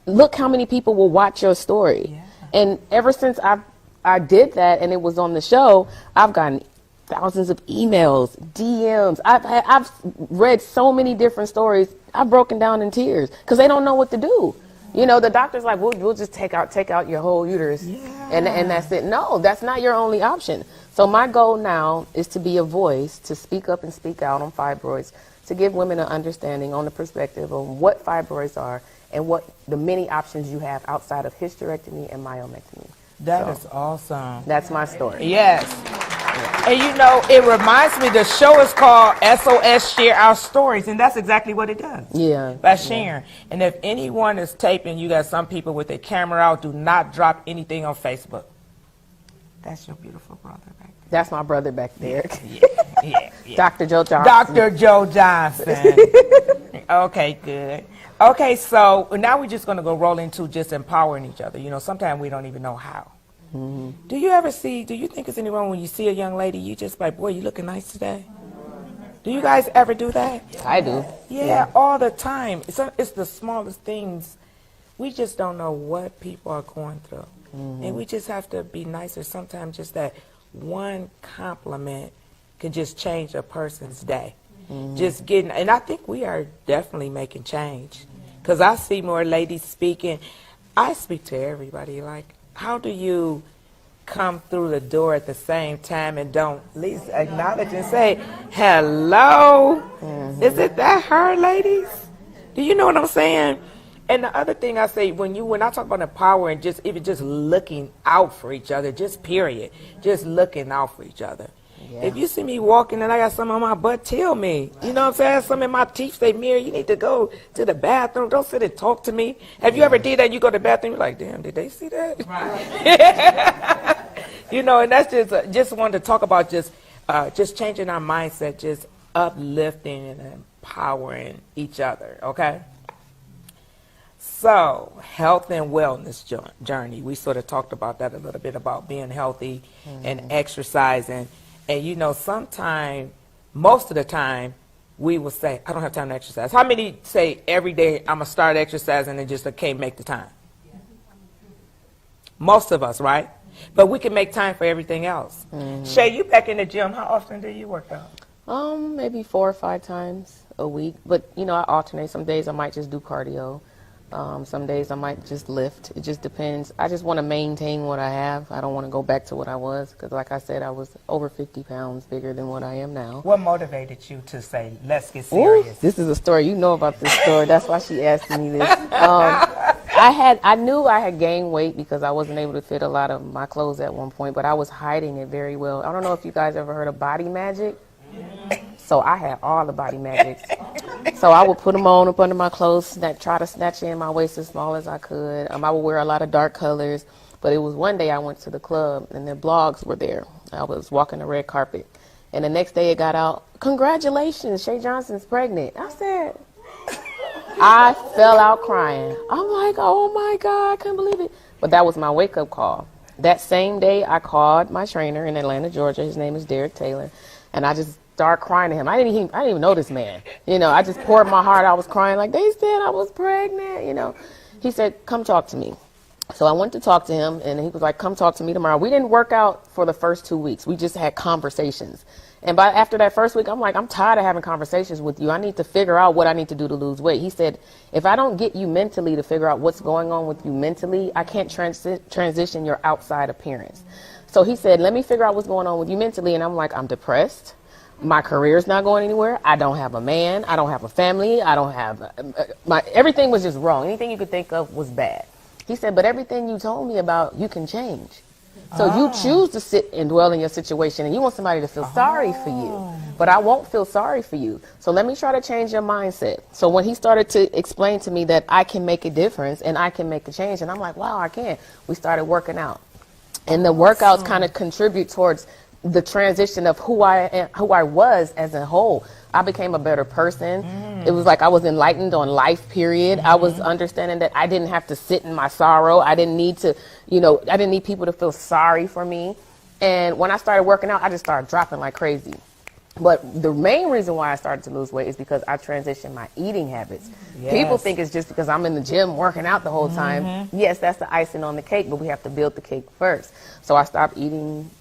Speaker 3: Look how many people will watch your story. And ever since I did that and it was on the show, I've gotten thousands of emails, DMs. I've read so many different stories. I've broken down in tears because they don't know what to do. You know, the doctor's like, we'll just take out your whole uterus and that's it. No, that's not your only option. So my goal now is to be a voice, to speak up and speak out on fibroids, to give women an understanding on the perspective of what fibroids are and what the many options you have outside of hysterectomy and myomectomy.
Speaker 2: That is awesome.
Speaker 3: That's my story.
Speaker 2: Yes. And you know, it reminds me, the show is called SOS Share Our Stories, and that's exactly what it does. By sharing. And if anyone is taping, you got some people with their camera out, do not drop anything on Facebook. That's your beautiful brother back there.
Speaker 3: That's my brother back there.
Speaker 2: Yeah.
Speaker 3: Dr. Joe Johnson.
Speaker 2: Dr. Joe Johnson. Okay, good. Okay, so now we're just going to go roll into just empowering each other. You know, sometimes we don't even know how. Do you think it's any wrong when you see a young lady, you just like, boy, you looking nice today? Do you guys ever do that?
Speaker 3: I do.
Speaker 2: Yeah, all the time. It's the smallest things. We just don't know what people are going through. And we just have to be nicer. Sometimes just that one compliment can just change a person's day. And I think we are definitely making change. Because I see more ladies speaking. I speak to everybody. Like, how do you come through the door at the same time and don't at least acknowledge and say, hello? Is it that her, ladies? Do you know what I'm saying? And the other thing I say, when I talk about empowering, even just looking out for each other, just period, just looking out for each other. If you see me walking and I got something on my butt, tell me. You know what I'm saying? Something in my teeth say, Mary, you need to go to the bathroom. Don't sit and talk to me. Have you ever did that? You go to the bathroom, you're like, damn, did they see that? Right. You know, and that's just wanted to talk about just changing our mindset, just uplifting and empowering each other, okay? So, health and wellness journey. We sort of talked about that a little bit, about being healthy and exercising. And you know, most of the time, we will say, I don't have time to exercise. How many say every day, I'm going to start exercising and just can't make the time? Most of us, right? But we can make time for everything else. Shay, you back in the gym. How often do you work out?
Speaker 3: Maybe 4 or 5 times a week. But, you know, I alternate. Some days I might just do cardio. Some days I might just lift. It just depends. I just want to maintain what I have. I don't want to go back to what I was because, like I said, I was over 50 pounds bigger than what I am now.
Speaker 2: What motivated you to say, let's get serious?
Speaker 3: Ooh, this is a story. You know about this story. That's why she asked me this. I knew I had gained weight because I wasn't able to fit a lot of my clothes at one point, but I was hiding it very well. I don't know if you guys ever heard of body magic. So I had all the body magics. So I would put them on up under my clothes, try to snatch in my waist as small as I could. I would wear a lot of dark colors. But it was one day I went to the club and the blogs were there. I was walking the red carpet. And the next day it got out, congratulations, Shay Johnson's pregnant. I said, I fell out crying. I'm like, oh my God, I couldn't believe it. But that was my wake-up call. That same day, I called my trainer in Atlanta, Georgia. His name is Derek Taylor. And I just started crying to him. I didn't even know this man. You know, I just poured my heart. I was crying like, they said I was pregnant, you know. He said, come talk to me. So I went to talk to him, and he was like, come talk to me tomorrow. We didn't work out for the first 2 weeks. We just had conversations. And after that first week, I'm like, I'm tired of having conversations with you. I need to figure out what I need to do to lose weight. He said, if I don't get you mentally to figure out what's going on with you mentally, I can't transition your outside appearance. So he said, let me figure out what's going on with you mentally. And I'm like, I'm depressed. My career's not going anywhere. I don't have a man. I don't have a family. I don't have everything was just wrong. Anything you could think of was bad. He said, but everything you told me about, you can change. So you choose to sit and dwell in your situation, and you want somebody to feel sorry for you. But I won't feel sorry for you. So let me try to change your mindset. So when he started to explain to me that I can make a difference and I can make a change, and I'm like, wow, I can. We started working out. And the workouts kind of contribute towards the transition of who I was as a whole. I became a better person. It was like I was enlightened on life, period. I was understanding that I didn't have to sit in my sorrow. I didn't need to, I didn't need people to feel sorry for me. And when I started working out, I just started dropping like crazy. But the main reason why I started to lose weight is because I transitioned my eating habits. Yes. People think it's just because I'm in the gym working out the whole time. Yes, that's the icing on the cake, but we have to build the cake first. So I stopped eating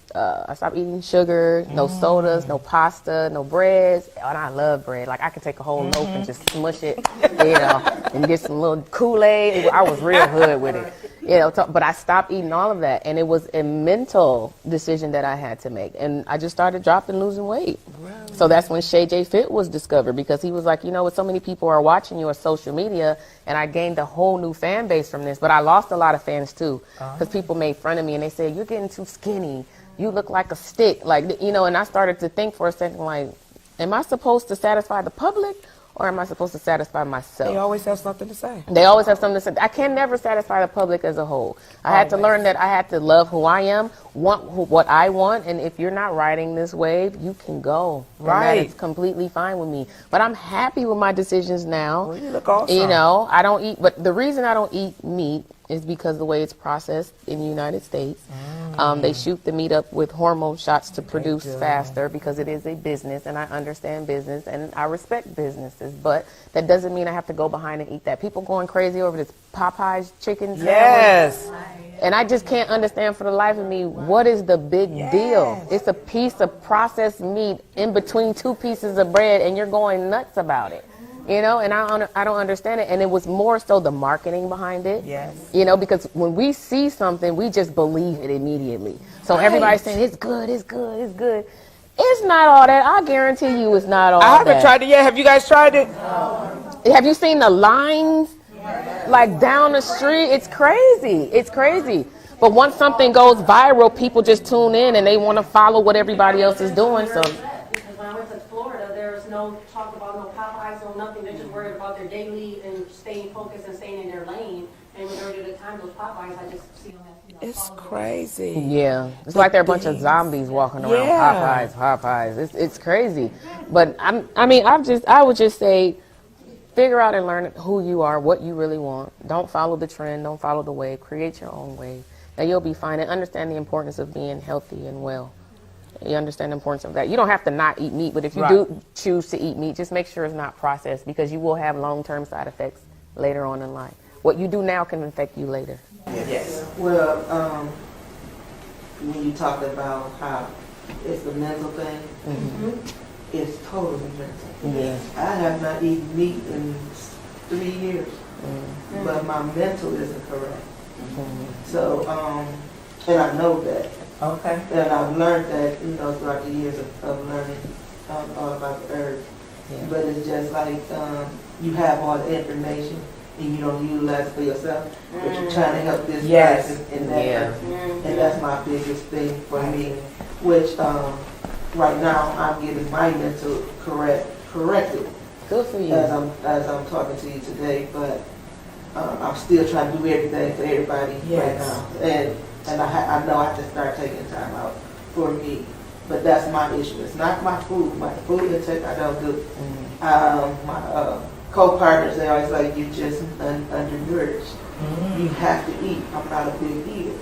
Speaker 3: sugar, no sodas, no pasta, no breads. And I love bread. Like I could take a whole loaf and just smush it, and get some little Kool-Aid. I was real hood with it. But I stopped eating all of that, and it was a mental decision that I had to make, and I just started dropping, losing weight. Wow. So that's when Shay J Fit was discovered, because he was like, so many people are watching you on social media, and I gained a whole new fan base from this, but I lost a lot of fans too, because people made fun of me, and they said, you're getting too skinny, you look like a stick, and I started to think for a second, like, am I supposed to satisfy the public? Or am I supposed to satisfy myself?
Speaker 2: They always have something to say.
Speaker 3: They always have something to say. I can never satisfy the public as a whole. I had to learn that I had to love who I am, want what I want, and if you're not riding this wave, you can go.
Speaker 2: Right.
Speaker 3: And that is completely fine with me. But I'm happy with my decisions now.
Speaker 2: Well, you look awesome.
Speaker 3: I don't eat, but the reason I don't eat meat is because the way it's processed in the United States. They shoot the meat up with hormone shots to produce faster, because it is a business, and I understand business, and I respect businesses, but that doesn't mean I have to go behind and eat that. People going crazy over this Popeyes chicken sandwich.
Speaker 2: Yes.
Speaker 3: And I just can't understand for the life of me, what is the big deal? It's a piece of processed meat in between two pieces of bread, and you're going nuts about it. And I don't understand it. And it was more so the marketing behind it.
Speaker 2: Yes.
Speaker 3: Because when we see something, we just believe it immediately. So everybody's saying, it's good, it's good, it's good. It's not all that. I guarantee you it's not all that.
Speaker 2: I haven't tried it yet. Have you guys tried it?
Speaker 3: Have you seen the lines? Like down the street? It's crazy. It's crazy. But once something goes viral, people just tune in and they want to follow what everybody else is doing. So.
Speaker 11: Because when I went to Florida, there was no talk about no Popeyes, no nothing. They're just worried about their daily and staying focused and staying in their lane. And majority of the time, those Popeyes, I just see them as,
Speaker 2: It's crazy.
Speaker 3: Yeah. It's like they're a bunch of zombies walking around. Popeyes. It's crazy. But I would just say, figure out and learn who you are, what you really want. Don't follow the trend. Don't follow the wave. Create your own wave. And you'll be fine. And understand the importance of being healthy and well. You understand the importance of that. You don't have to not eat meat, but if you do choose to eat meat, just make sure it's not processed, because you will have long-term side effects later on in life. What you do now can affect you later.
Speaker 4: Yes. Well, when you talk about how it's a mental thing, it's totally mental.
Speaker 3: Yeah.
Speaker 4: I have not eaten meat in 3 years, but my mental isn't correct. So, and I know that.
Speaker 2: Okay.
Speaker 4: And I've learned that, throughout the years of learning all about the herbs. Yeah. But it's just like you have all the information and you don't utilize it for yourself, but you're trying to help this person and that person. And that's my biggest thing for me, which right now I'm getting my mental corrected.
Speaker 3: Good for you.
Speaker 4: As I'm talking to you today, but I'm still trying to do everything for everybody right now. And I know I have to start taking time out for me But that's my issue. It's not my food. My food intake I don't do. My co-partners, they always like, you just undernourished. You have to eat. I'm not a big eater.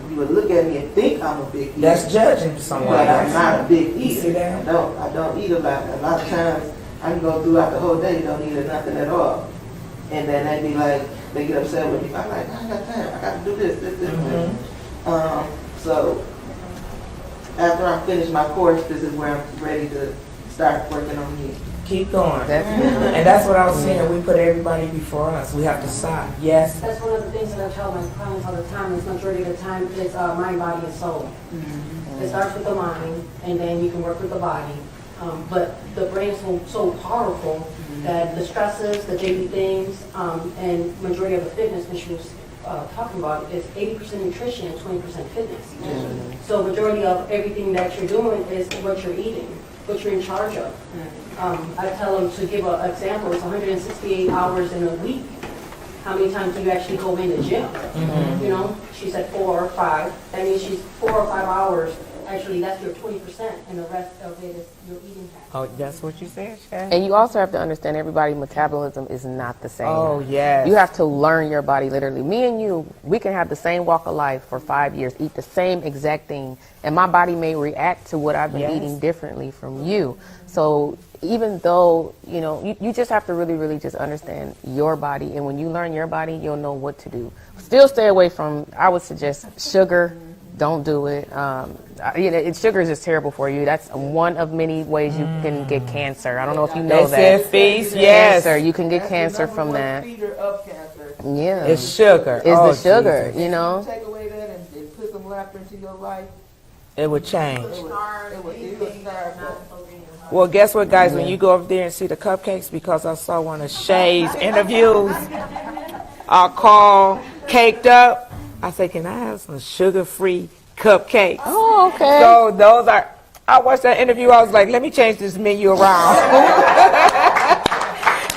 Speaker 4: You would look at me and think I'm a big eater.
Speaker 2: That's judging someone.
Speaker 4: But I'm not a big eater.
Speaker 2: See that?
Speaker 4: I don't eat a lot. A lot of times I can go throughout the whole day, don't eat nothing at all. And then they be like, they get upset with me. I'm like, I ain't got time. I got to do this. So after I finish my course, this is where I'm ready to start working on me.
Speaker 2: Keep going. And that's what I was saying. We put everybody before us. We have to stop. Yes.
Speaker 11: That's one of the things that I tell my clients all the time. Is majority of the time is mind, body, and soul. It starts with the mind, and then you can work with the body. But the brain is so powerful that the stresses, the daily things, and majority of the fitness, which was talking about, is 80% nutrition and 20% fitness. So majority of everything that you're doing is what you're eating, what you're in charge of. I tell them, to give an example, it's 168 hours in a week. How many times do you actually go in the gym? You know, she said 4 or 5. That means she's 4 or 5 hours. Actually, that's your 20%, and the rest of it is your eating habits.
Speaker 2: Oh, that's what you said, Shay?
Speaker 3: And you also have to understand everybody's metabolism is not the same.
Speaker 2: Oh, yes.
Speaker 3: You have to learn your body literally. Me and you, we can have the same walk of life for 5 years, eat the same exact thing, and my body may react to what I've been eating differently from you. So even though, you know, you just have to really, really just understand your body, and when you learn your body, you'll know what to do. Still stay away from, I would suggest, sugar. Don't do it. You know, sugar is just terrible for you. That's one of many ways you can get cancer. I don't know if you know that.
Speaker 2: Feast, yes.
Speaker 3: Cancer. You can get cancer from that.
Speaker 4: Feeder of cancer.
Speaker 3: Yeah.
Speaker 2: It's sugar.
Speaker 3: It's the sugar,
Speaker 2: Jesus.
Speaker 3: you know.
Speaker 4: Take away that and put some laughter into your life.
Speaker 2: It would change.
Speaker 4: It would start.
Speaker 2: Well, guess what, guys? When you go over there and see the cupcakes, because I saw one of Shay's interviews, I call Caked Up. I say, can I have some sugar-free cupcakes?
Speaker 3: Oh, okay.
Speaker 2: So those are, I watched that interview, I was like, let me change this menu around.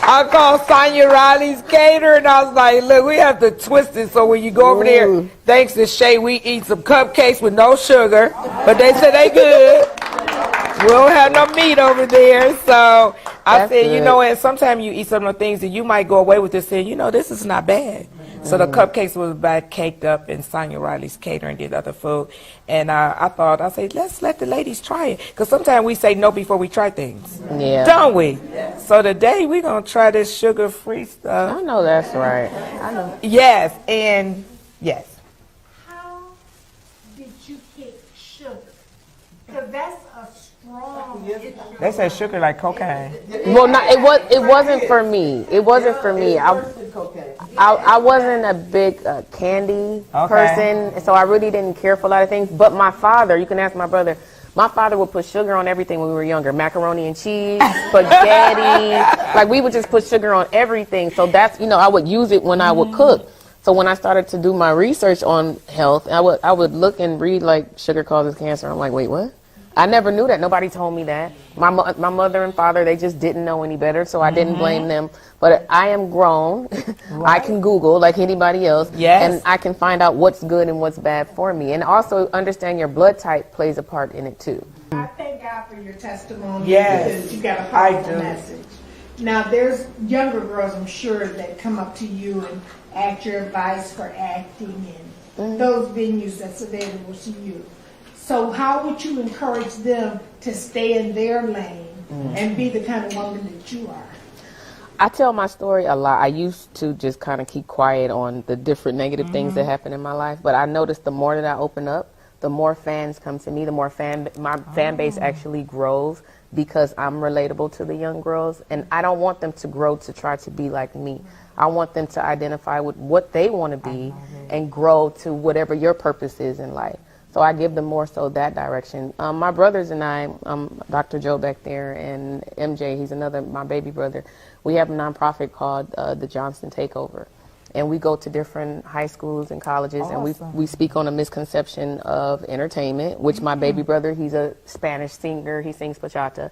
Speaker 2: I called Sonia Riley's Cater, and I was like, look, we have to twist it so when you go over there, thanks to Shay, we eat some cupcakes with no sugar, but they said they good. We don't have no meat over there, so I said, you know, and sometimes you eat some of the things that you might go away with this saying, you know, this is not bad. So the cupcakes was back caked up, and Sonia Riley's Catering did other food. And I said, let's let the ladies try it. Because sometimes we say no before we try things.
Speaker 3: Yeah.
Speaker 2: Don't we? Yeah. So today we're going to try this sugar-free stuff.
Speaker 3: I know that's right. I know.
Speaker 2: Yes, and yes.
Speaker 5: How did you pick sugar? Because that's a strong.
Speaker 2: They say sugar like cocaine.
Speaker 3: Well, it wasn't for me. It wasn't for me. I wasn't a big candy person, so I really didn't care for a lot of things. But my father, you can ask my brother, my father would put sugar on everything when we were younger. Macaroni and cheese, spaghetti. Like, we would just put sugar on everything. So that's, you know, I would use it when I would cook. So when I started to do my research on health, I would look and read, like, sugar causes cancer. I'm like, wait, what? I never knew that. Nobody told me that. My mother and father, they just didn't know any better, so I didn't blame them. But I am grown. I can Google like anybody else, and I can find out what's good and what's bad for me. And also understand your blood type plays a part in it too.
Speaker 5: I thank God for your testimony.
Speaker 2: Yes,
Speaker 5: because you got a powerful message. Now, there's younger girls, I'm sure, that come up to you and ask your advice for acting and those venues that's available to you. So how would you encourage them to stay in their lane and be the kind of woman that you are?
Speaker 3: I tell my story a lot. I used to just kind of keep quiet on the different negative things that happen in my life, but I noticed the more that I open up, the more fans come to me, the more my fan base actually grows, because I'm relatable to the young girls, and I don't want them to grow to try to be like me. I want them to identify with what they want to be and grow to whatever your purpose is in life. So I give them more so that direction. My brothers and I, Dr. Joe back there and MJ, he's my baby brother, we have a nonprofit called the Johnson Takeover. And we go to different high schools and colleges, and we speak on a misconception of entertainment, which my baby brother, he's a Spanish singer, he sings bachata.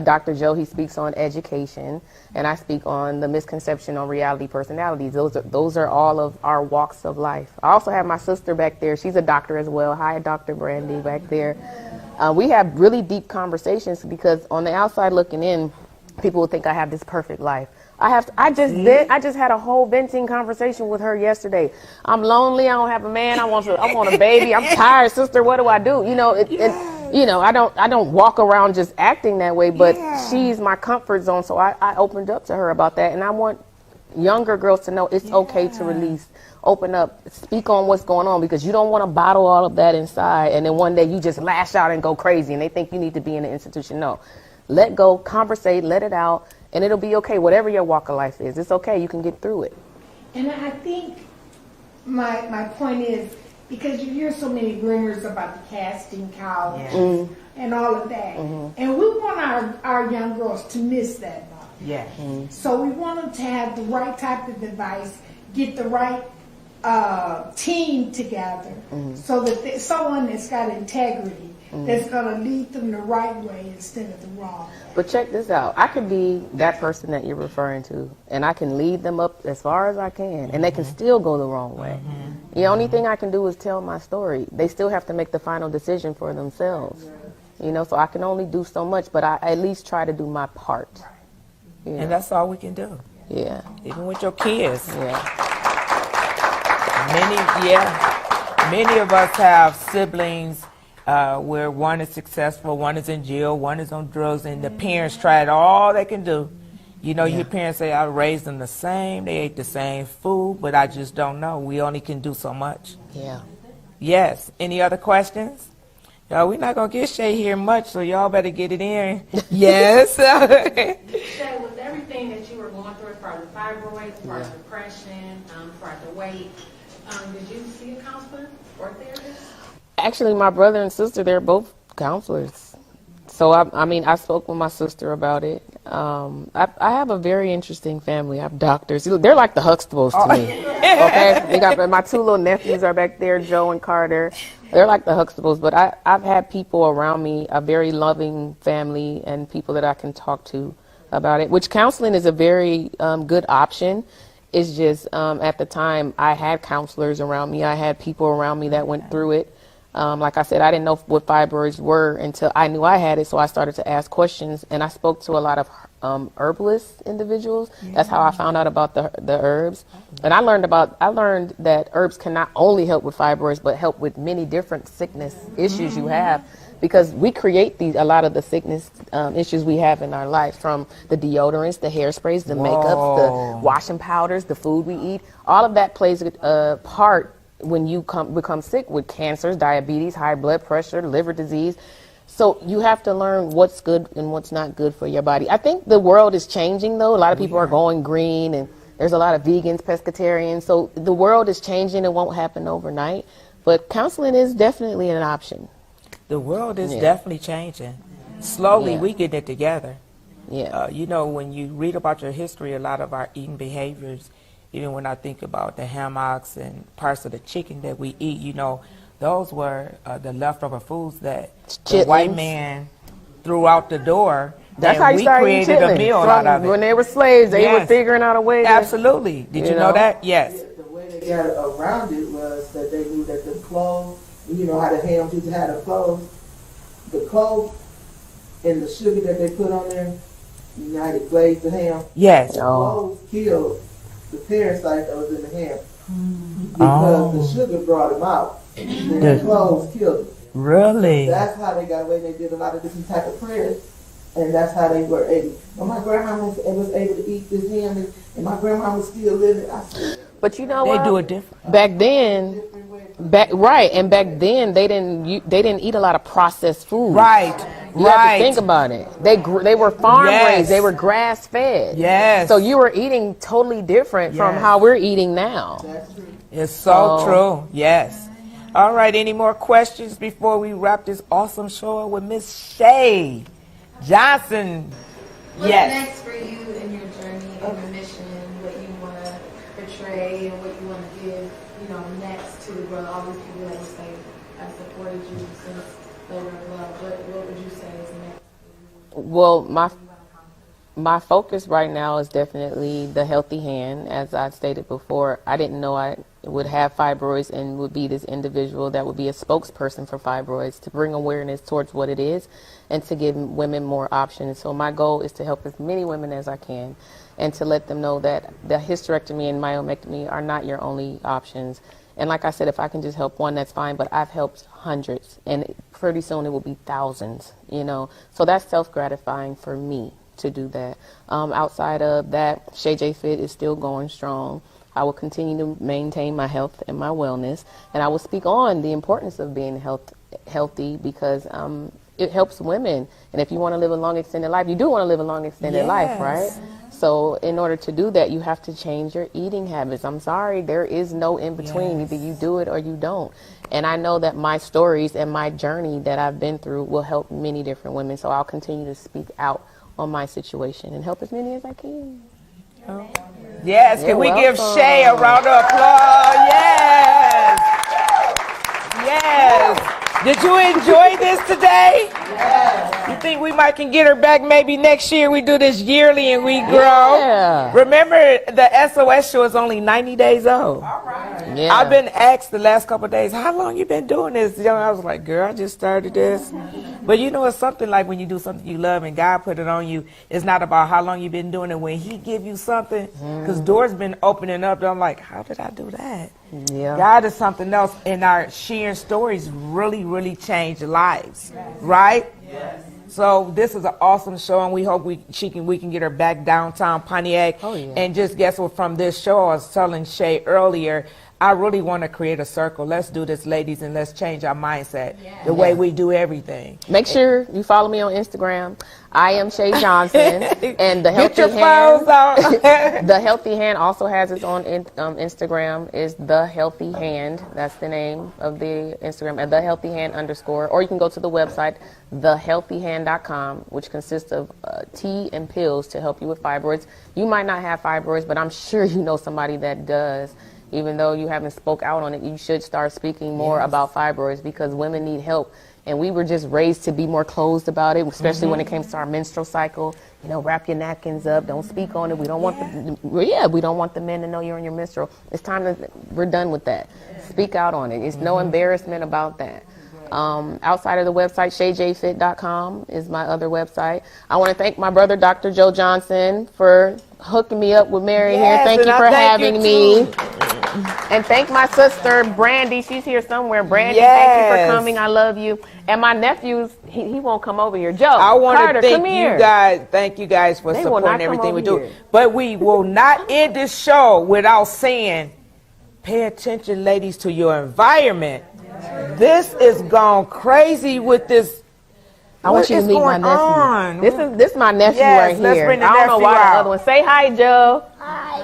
Speaker 3: Dr. Joe, he speaks on education, and I speak on the misconception on reality personalities. Those are all of our walks of life. I also have my sister back there. She's a doctor as well. Hi, Dr. Brandy back there. We have really deep conversations because on the outside looking in, people will think I have this perfect life. I just had a whole venting conversation with her yesterday. I'm lonely. I don't have a man. I want a baby. I'm tired, sister. What do I do? You know, I don't walk around just acting that way, but she's my comfort zone. So I opened up to her about that. And I want younger girls to know it's okay to release, open up, speak on what's going on, because you don't want to bottle all of that inside. And then one day you just lash out and go crazy and they think you need to be in an institution. No, let go, conversate, let it out. And it'll be okay, whatever your walk of life is. It's okay, you can get through it.
Speaker 5: And I think my point is, because you hear so many rumors about the casting couch and all of that. And we want our young girls to miss that mark.
Speaker 2: Yeah.
Speaker 5: So we want them to have the right type of device, get the right team together, so that someone that's got integrity, that's going to lead them the right way instead of the wrong way.
Speaker 3: But check this out. I could be that person that you're referring to, and I can lead them up as far as I can, and they can still go the wrong way. The only thing I can do is tell my story. They still have to make the final decision for themselves. You know, so I can only do so much, but I at least try to do my part. You know? And
Speaker 2: that's all we can do.
Speaker 3: Yeah.
Speaker 2: Even with your kids.
Speaker 3: Yeah.
Speaker 2: Many of us have siblings where one is successful, one is in jail, one is on drugs, and the parents tried all they can do. You know, your parents say, I raised them the same, they ate the same food, but I just don't know. We only can do so much.
Speaker 3: Yeah.
Speaker 2: Yes. Any other questions? Y'all, we're not going to get Shay here much, so y'all better get it in. Yes.
Speaker 11: Shay, with everything that you were going through as far as fibroids, as far as depression, as far as the weight, did you see a counselor or a therapist?
Speaker 3: Actually, my brother and sister, they're both counselors. So, I spoke with my sister about it. I have a very interesting family. I have doctors. They're like the Huxtables to me. Okay? They got, my two little nephews are back there, Joe and Carter. They're like the Huxtables. But I've had people around me, a very loving family, and people that I can talk to about it, which counseling is a very good option. It's just at the time I had counselors around me. I had people around me that went through it. Like I said, I didn't know what fibroids were until I knew I had it, so I started to ask questions, and I spoke to a lot of herbalist individuals. That's how I found out about the herbs. And I learned that herbs can not only help with fibroids, but help with many different sickness issues you have, because we create a lot of the sickness issues we have in our life, from the deodorants, the hairsprays, the makeups, the washing powders, the food we eat. All of that plays a part when you become sick with cancers, diabetes, high blood pressure, liver disease. So you have to learn what's good and what's not good for your body. I think the world is changing, though. A lot of people are going green, and there's a lot of vegans, pescatarians. So the world is changing. It won't happen overnight. But counseling is definitely an option.
Speaker 2: The world is definitely changing. Slowly, we get it together.
Speaker 3: Yeah.
Speaker 2: You know, when you read about your history, a lot of our eating behaviors, even when I think about the hammocks and parts of the chicken that we eat, you know, those were the leftover foods that the white man threw out the door.
Speaker 3: That's how you started eating chitlins. A meal out of it. When they were slaves, they were figuring out a way.
Speaker 2: Absolutely. Did you know that? Yes.
Speaker 4: The way they got around it was that they knew that the cloves, you know how the hams used to have the cloves and the sugar that they put on there, United glazed the ham.
Speaker 2: Yes.
Speaker 4: The cloves killed the parasite that was in the ham because the sugar brought them out. And the cloves killed them.
Speaker 2: Really?
Speaker 4: So that's how they got away. They did a lot of different type of prayers, and that's how they were able. But my grandma was able to eat this ham, and my grandma was still living.
Speaker 3: But you know what?
Speaker 2: They do it different.
Speaker 3: Back then, back then they didn't eat a lot of processed food.
Speaker 2: Right.
Speaker 3: You have to think about it. They were farm raised. They were grass fed.
Speaker 2: Yes.
Speaker 3: So you were eating totally different from how we're eating now.
Speaker 4: That's true.
Speaker 2: It's so true. Yes. All right. Any more questions before we wrap this awesome show up with Miss Shay Johnson?
Speaker 7: What's next for you in your journey and your mission, what you want to portray and what you want to give, next to the world? All these people that will say, I supported you since Labor of Love. What would you say is next?
Speaker 3: Well, my focus right now is definitely the healthy hand. As I stated before, I didn't know would have fibroids and would be this individual that would be a spokesperson for fibroids to bring awareness towards what it is and to give women more options. So my goal is to help as many women as I can and to let them know that the hysterectomy and myomectomy are not your only options. And like I said, if I can just help one, that's fine, but I've helped hundreds, and pretty soon it will be thousands, you know. So that's self-gratifying for me to do that. Outside of that, Shay J Fit is still going strong. I will continue to maintain my health and my wellness, and I will speak on the importance of being healthy because it helps women. And if you want to live a long, extended life, you do want to live a long, extended life, right? So in order to do that, you have to change your eating habits. I'm sorry, there is no in between. Either you do it or you don't. And I know that my stories and my journey that I've been through will help many different women. So I'll continue to speak out on my situation and help as many as I can. Oh.
Speaker 2: Yes, can we give Shay a round of applause? Yes. Yes. Did you enjoy this today? Yes. You think we might can get her back maybe next year? We do this yearly and we grow. Yeah. Remember, the SOS show is only 90 days old. All right. Yeah. I've been asked the last couple of days, how long you been doing this? You know, I was like, girl, I just started this. But you know, it's something like when you do something you love and God put it on you, it's not about how long you've been doing it. When he give you something, because doors been opening up, I'm like, how did I do that? Yeah. God is something else, and our sharing stories really change lives, right? Yes. So this is an awesome show, and we hope we can get her back downtown Pontiac. Oh, yeah. And just guess what? From this show, I was telling Shay earlier, I really want to create a circle. Let's do this, ladies, and let's change our mindset, the way we do everything.
Speaker 3: Make sure you follow me on Instagram. I am Shay Johnson, and the Healthy Hand. The Healthy Hand also has its own Instagram. Is The Healthy Hand. That's the name of the Instagram. At The Healthy Hand _ or you can go to the website thehealthyhand.com, which consists of tea and pills to help you with fibroids. You might not have fibroids, but I'm sure you know somebody that does. Even though you haven't spoke out on it, you should start speaking more about fibroids because women need help. And we were just raised to be more closed about it, especially when it comes to our menstrual cycle. You know, wrap your napkins up, don't speak on it. We don't want we don't want the men to know you're in your menstrual. It's time we're done with that. Speak out on it. It's no embarrassment about that. Outside of the website, shayjfit.com is my other website. I want to thank my brother, Dr. Joe Johnson, for hooking me up with Mary here. Thank you for having me. And thank my sister, Brandy. She's here somewhere. Brandy, thank you for coming. I love you. And my nephews, he won't come over here. Joe,
Speaker 2: I want to thank you guys. Thank you guys for supporting everything we do. But we will not end this show without saying, pay attention, ladies, to your environment. This is gone crazy with this.
Speaker 3: I want you to meet my nephew. This is my nephew right here.
Speaker 2: Let's bring the
Speaker 3: I don't know why the other one. Say hi, Joe. Hi.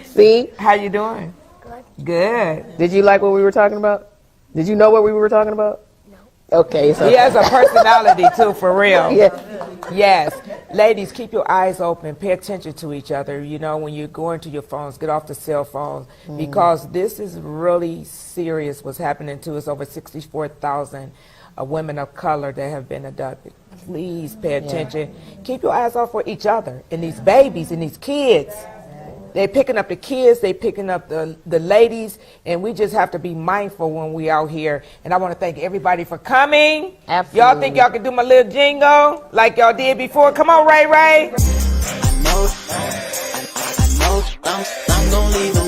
Speaker 3: See?
Speaker 2: How you doing? Good.
Speaker 3: Did you like what we were talking about? Did you know what we were talking about? No. Okay. So.
Speaker 2: He has a personality too, for real. Yes. Ladies, keep your eyes open. Pay attention to each other. You know, when you're going to your phones, get off the cell phones because this is really serious what's happening to us. Over 64,000 women of color that have been abducted. Please pay attention. Keep your eyes off for each other and these babies and these kids. They're picking up the kids, they're picking up the ladies, and we just have to be mindful when we out here. And I want to thank everybody for coming.
Speaker 3: Absolutely.
Speaker 2: Y'all think y'all can do my little jingle like y'all did before? Come on, Ray Ray.
Speaker 1: I know I'm gonna leave